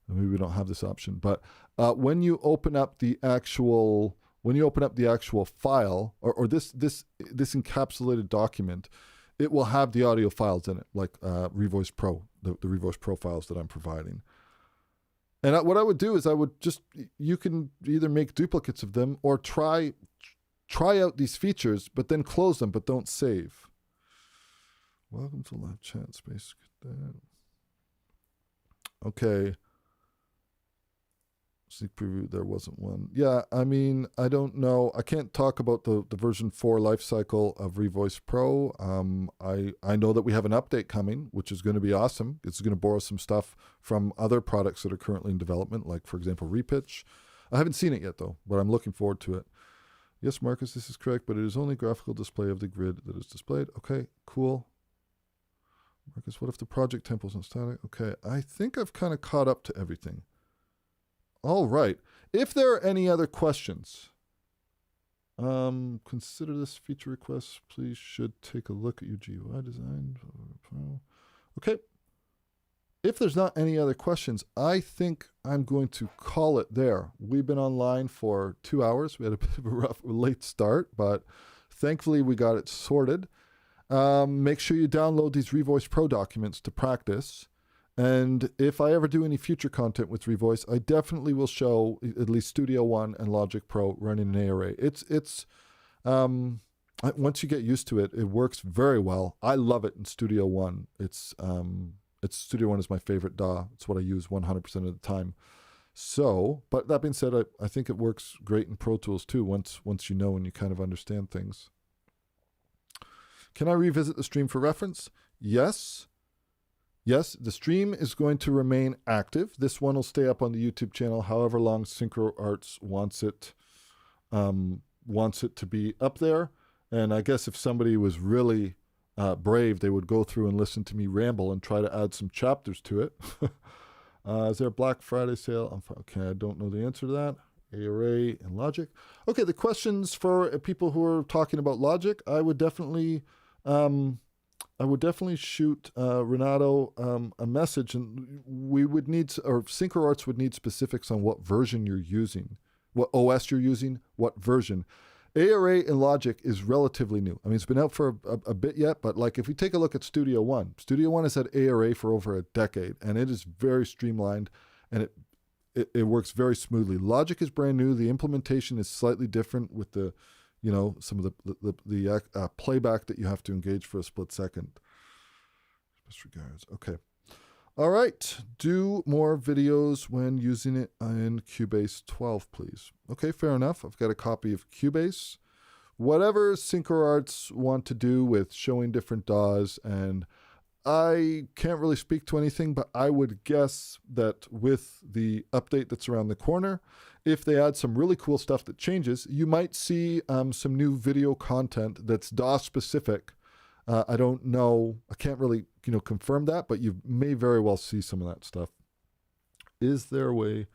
Maybe we don't have this option, but when you open up the actual file or this encapsulated document, it will have the audio files in it, like Revoice Pro, the Revoice Pro files that I'm providing. And what I would do is you can either make duplicates of them or try out these features, but then close them, but don't save. Welcome to live chat space. Okay. Sneak preview, there wasn't one. Yeah, I mean, I don't know. I can't talk about the version 4 lifecycle of Revoice Pro. I know that we have an update coming, which is going to be awesome. It's going to borrow some stuff from other products that are currently in development, like, for example, Repitch. I haven't seen it yet, though, but I'm looking forward to it. Yes, Marcus, this is correct, but it is only graphical display of the grid that is displayed. Okay, cool. Marcus, what if the project tempo isn't static? Okay, I think I've kind of caught up to everything. All right. If there are any other questions, consider this feature request. Please should take a look at your GUI design. Okay. If there's not any other questions, I think I'm going to call it there. We've been online for 2 hours. We had a bit of a late start, but thankfully we got it sorted. Make sure you download these Revoice Pro documents to practice. And if I ever do any future content with Revoice, I definitely will show at least Studio One and Logic Pro running an array. Once you get used to it, it works very well. I love it in Studio One. Studio One is my favorite DAW. It's what I use 100% of the time. So, but that being said, I think it works great in Pro Tools too. Once you know and you kind of understand things. Can I revisit the stream for reference? Yes. Yes, the stream is going to remain active. This one will stay up on the YouTube channel however long Synchro Arts wants it to be up there. And I guess if somebody was really brave, they would go through and listen to me ramble and try to add some chapters to it. Is there a Black Friday sale? Okay, I don't know the answer to that. Array and Logic. Okay, the questions for people who are talking about Logic, I would definitely shoot Renato a message, and we would need, or Synchro Arts would need specifics on what version you're using, what OS you're using, what version. ARA in Logic is relatively new. I mean, it's been out for a bit yet, but like if we take a look at Studio One has had ARA for over a decade, and it is very streamlined, and it works very smoothly. Logic is brand new. The implementation is slightly different with the, some of the playback that you have to engage for a split second. Best regards. Okay. All right. Do more videos when using it in Cubase 12, please. Okay, fair enough. I've got a copy of Cubase. Whatever Synchro Arts want to do with showing different DAWs, and I can't really speak to anything, but I would guess that with the update that's around the corner, if they add some really cool stuff that changes, you might see some new video content that's DAW specific. I don't know. I can't really, confirm that, but you may very well see some of that stuff. Is there a way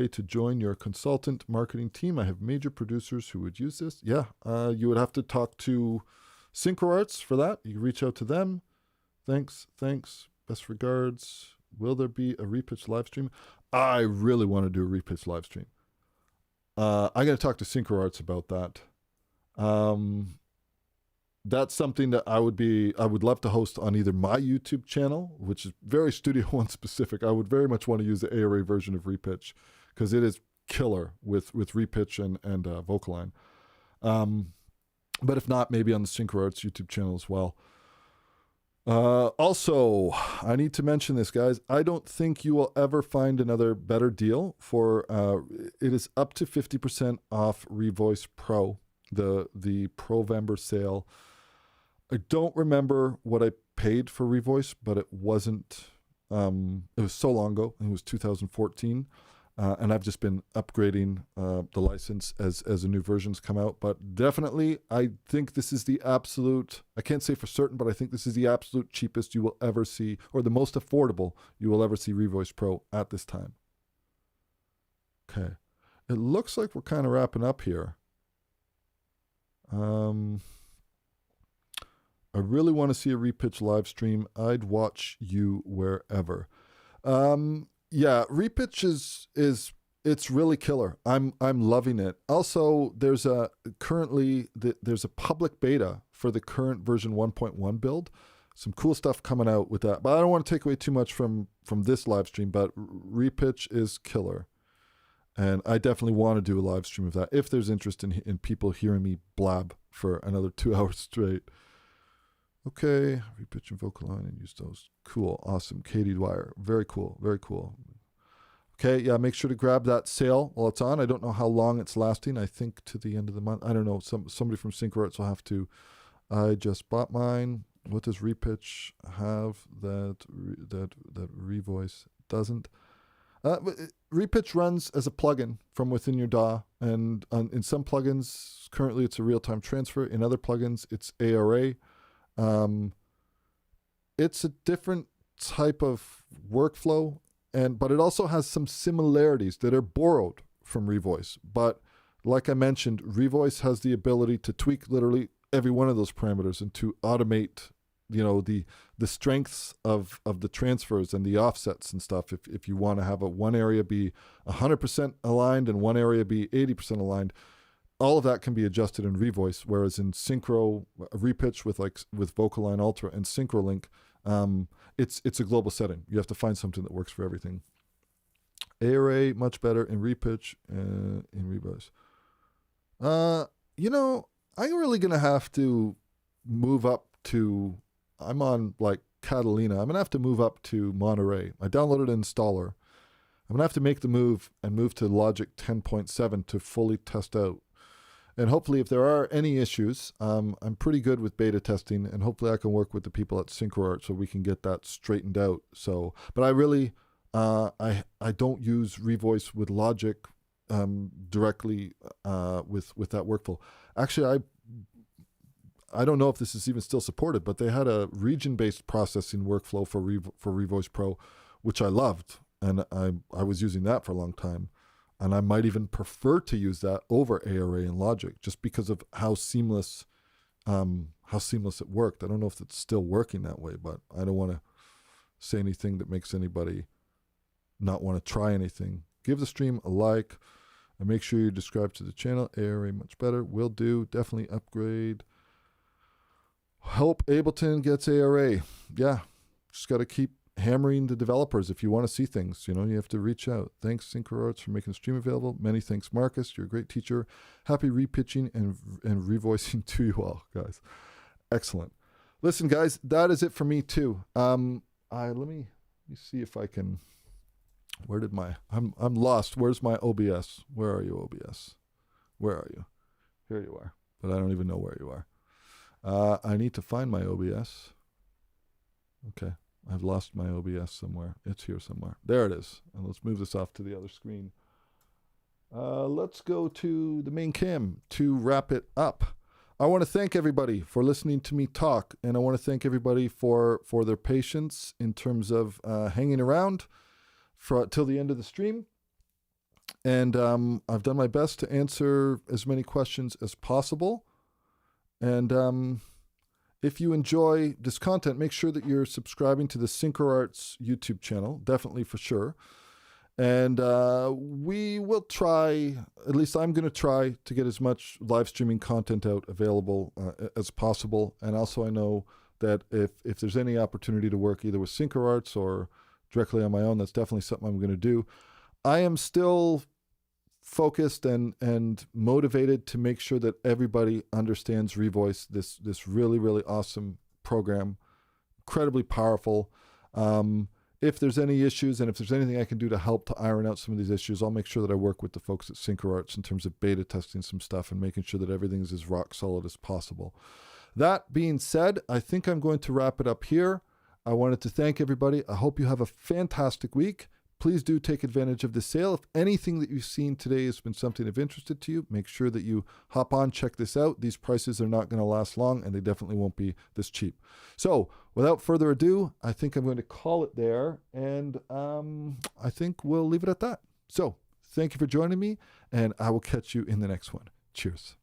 to join your consultant marketing team? I have major producers who would use this. Yeah, you would have to talk to Synchro Arts for that. You can reach out to them. Thanks. Best regards. Will there be a Repitch live stream? I really want to do a Repitch live stream. I got to talk to Synchro Arts about that. That's something that I would love to host on either my YouTube channel, which is very Studio One specific. I would very much want to use the ARA version of Repitch because it is killer with Repitch and VocAlign. But if not, maybe on the Synchro Arts YouTube channel as well. Also, I need to mention this, guys. I don't think you will ever find another better deal for, it is up to 50% off Revoice Pro, the Provember sale. I don't remember what I paid for Revoice, but it wasn't It was so long ago. It was 2014. And I've just been upgrading the license as the new versions come out. But definitely, I think this is the absolute, I can't say for certain, but I think this is the absolute cheapest you will ever see, or the most affordable you will ever see Revoice Pro at this time. Okay. It looks like we're kind of wrapping up here. I really want to see a repitch live stream. I'd watch you wherever. Yeah, repitch is it's really killer. I'm loving it. Also, there's a public beta for the current version 1.1 build. Some cool stuff coming out with that. But I don't want to take away too much from this live stream, but repitch is killer. And I definitely want to do a live stream of that if there's interest in people hearing me blab for another 2 hours straight. Okay, repitch and VocAlign and use those. Cool, awesome. Katie Dwyer, very cool, very cool. Okay, yeah, make sure to grab that sale while it's on. I don't know how long it's lasting. I think to the end of the month. I don't know. Somebody from SynchroArts will have to. I just bought mine. What does repitch have that Revoice doesn't? Repitch runs as a plugin from within your DAW, and in some plugins, currently it's a real-time transfer. In other plugins, it's ARA. It's a different type of workflow, but it also has some similarities that are borrowed from Revoice. But like I mentioned, Revoice has the ability to tweak literally every one of those parameters and to automate, the strengths of the transfers and the offsets and stuff. If you want to have one area be 100% aligned and one area be 80% aligned, all of that can be adjusted in Revoice, whereas in Synchro, repitch with VocAlign Ultra and SynchroLink, it's a global setting. You have to find something that works for everything. ARA, much better in repitch, in Revoice. I'm really going to have to move up to, I'm on Catalina. I'm going to have to move up to Monterey. I downloaded an installer. I'm going to have to make the move and move to Logic 10.7 to fully test out. And hopefully, if there are any issues, I'm pretty good with beta testing, and hopefully I can work with the people at SynchroArts so we can get that straightened out. So, but I really, I don't use Revoice with Logic directly with that workflow. Actually, I don't know if this is even still supported, but they had a region-based processing workflow for Revoice Pro, which I loved, and I was using that for a long time. And I might even prefer to use that over ARA and Logic just because of how seamless it worked. I don't know if it's still working that way, but I don't want to say anything that makes anybody not want to try anything. Give the stream a like and make sure you subscribe to the channel. ARA much better. Will do. Definitely upgrade. Hope Ableton gets ARA. Yeah, just got to keep hammering the developers. If you want to see things, you have to reach out. Thanks SynchroArts for making the stream available. Many thanks Marcus, you're a great teacher. Happy repitching and revoicing to you all, guys. Excellent. Listen, guys, that is it for me too. Let me see if I can. Where did I'm lost. Where's my OBS? Where are you, OBS? Where are you? Here you are, but I don't even know where you are. I need to find my OBS. Okay. I've lost my OBS somewhere. It's here somewhere. There it is. And let's move this off to the other screen. Let's go to the main cam to wrap it up. I want to thank everybody for listening to me talk, and I want to thank everybody for their patience in terms of hanging around till the end of the stream. And I've done my best to answer as many questions as possible. And if you enjoy this content, make sure that you're subscribing to the SynchroArts YouTube channel, definitely for sure. And we will try, at least I'm going to try to get as much live streaming content out available as possible. And also I know that if there's any opportunity to work either with SynchroArts or directly on my own, that's definitely something I'm going to do. I am still focused and motivated to make sure that everybody understands Revoice, this really, really awesome program, incredibly powerful. If there's any issues and if there's anything I can do to help to iron out some of these issues, I'll make sure that I work with the folks at SynchroArts in terms of beta testing some stuff and making sure that everything is as rock solid as possible. That being said, I think I'm going to wrap it up here. I wanted to thank everybody. I hope you have a fantastic week. Please do take advantage of the sale. If anything that you've seen today has been something of interest to you, make sure that you hop on, check this out. These prices are not going to last long, and they definitely won't be this cheap. So without further ado, I think I'm going to call it there, and I think we'll leave it at that. So thank you for joining me, and I will catch you in the next one. Cheers.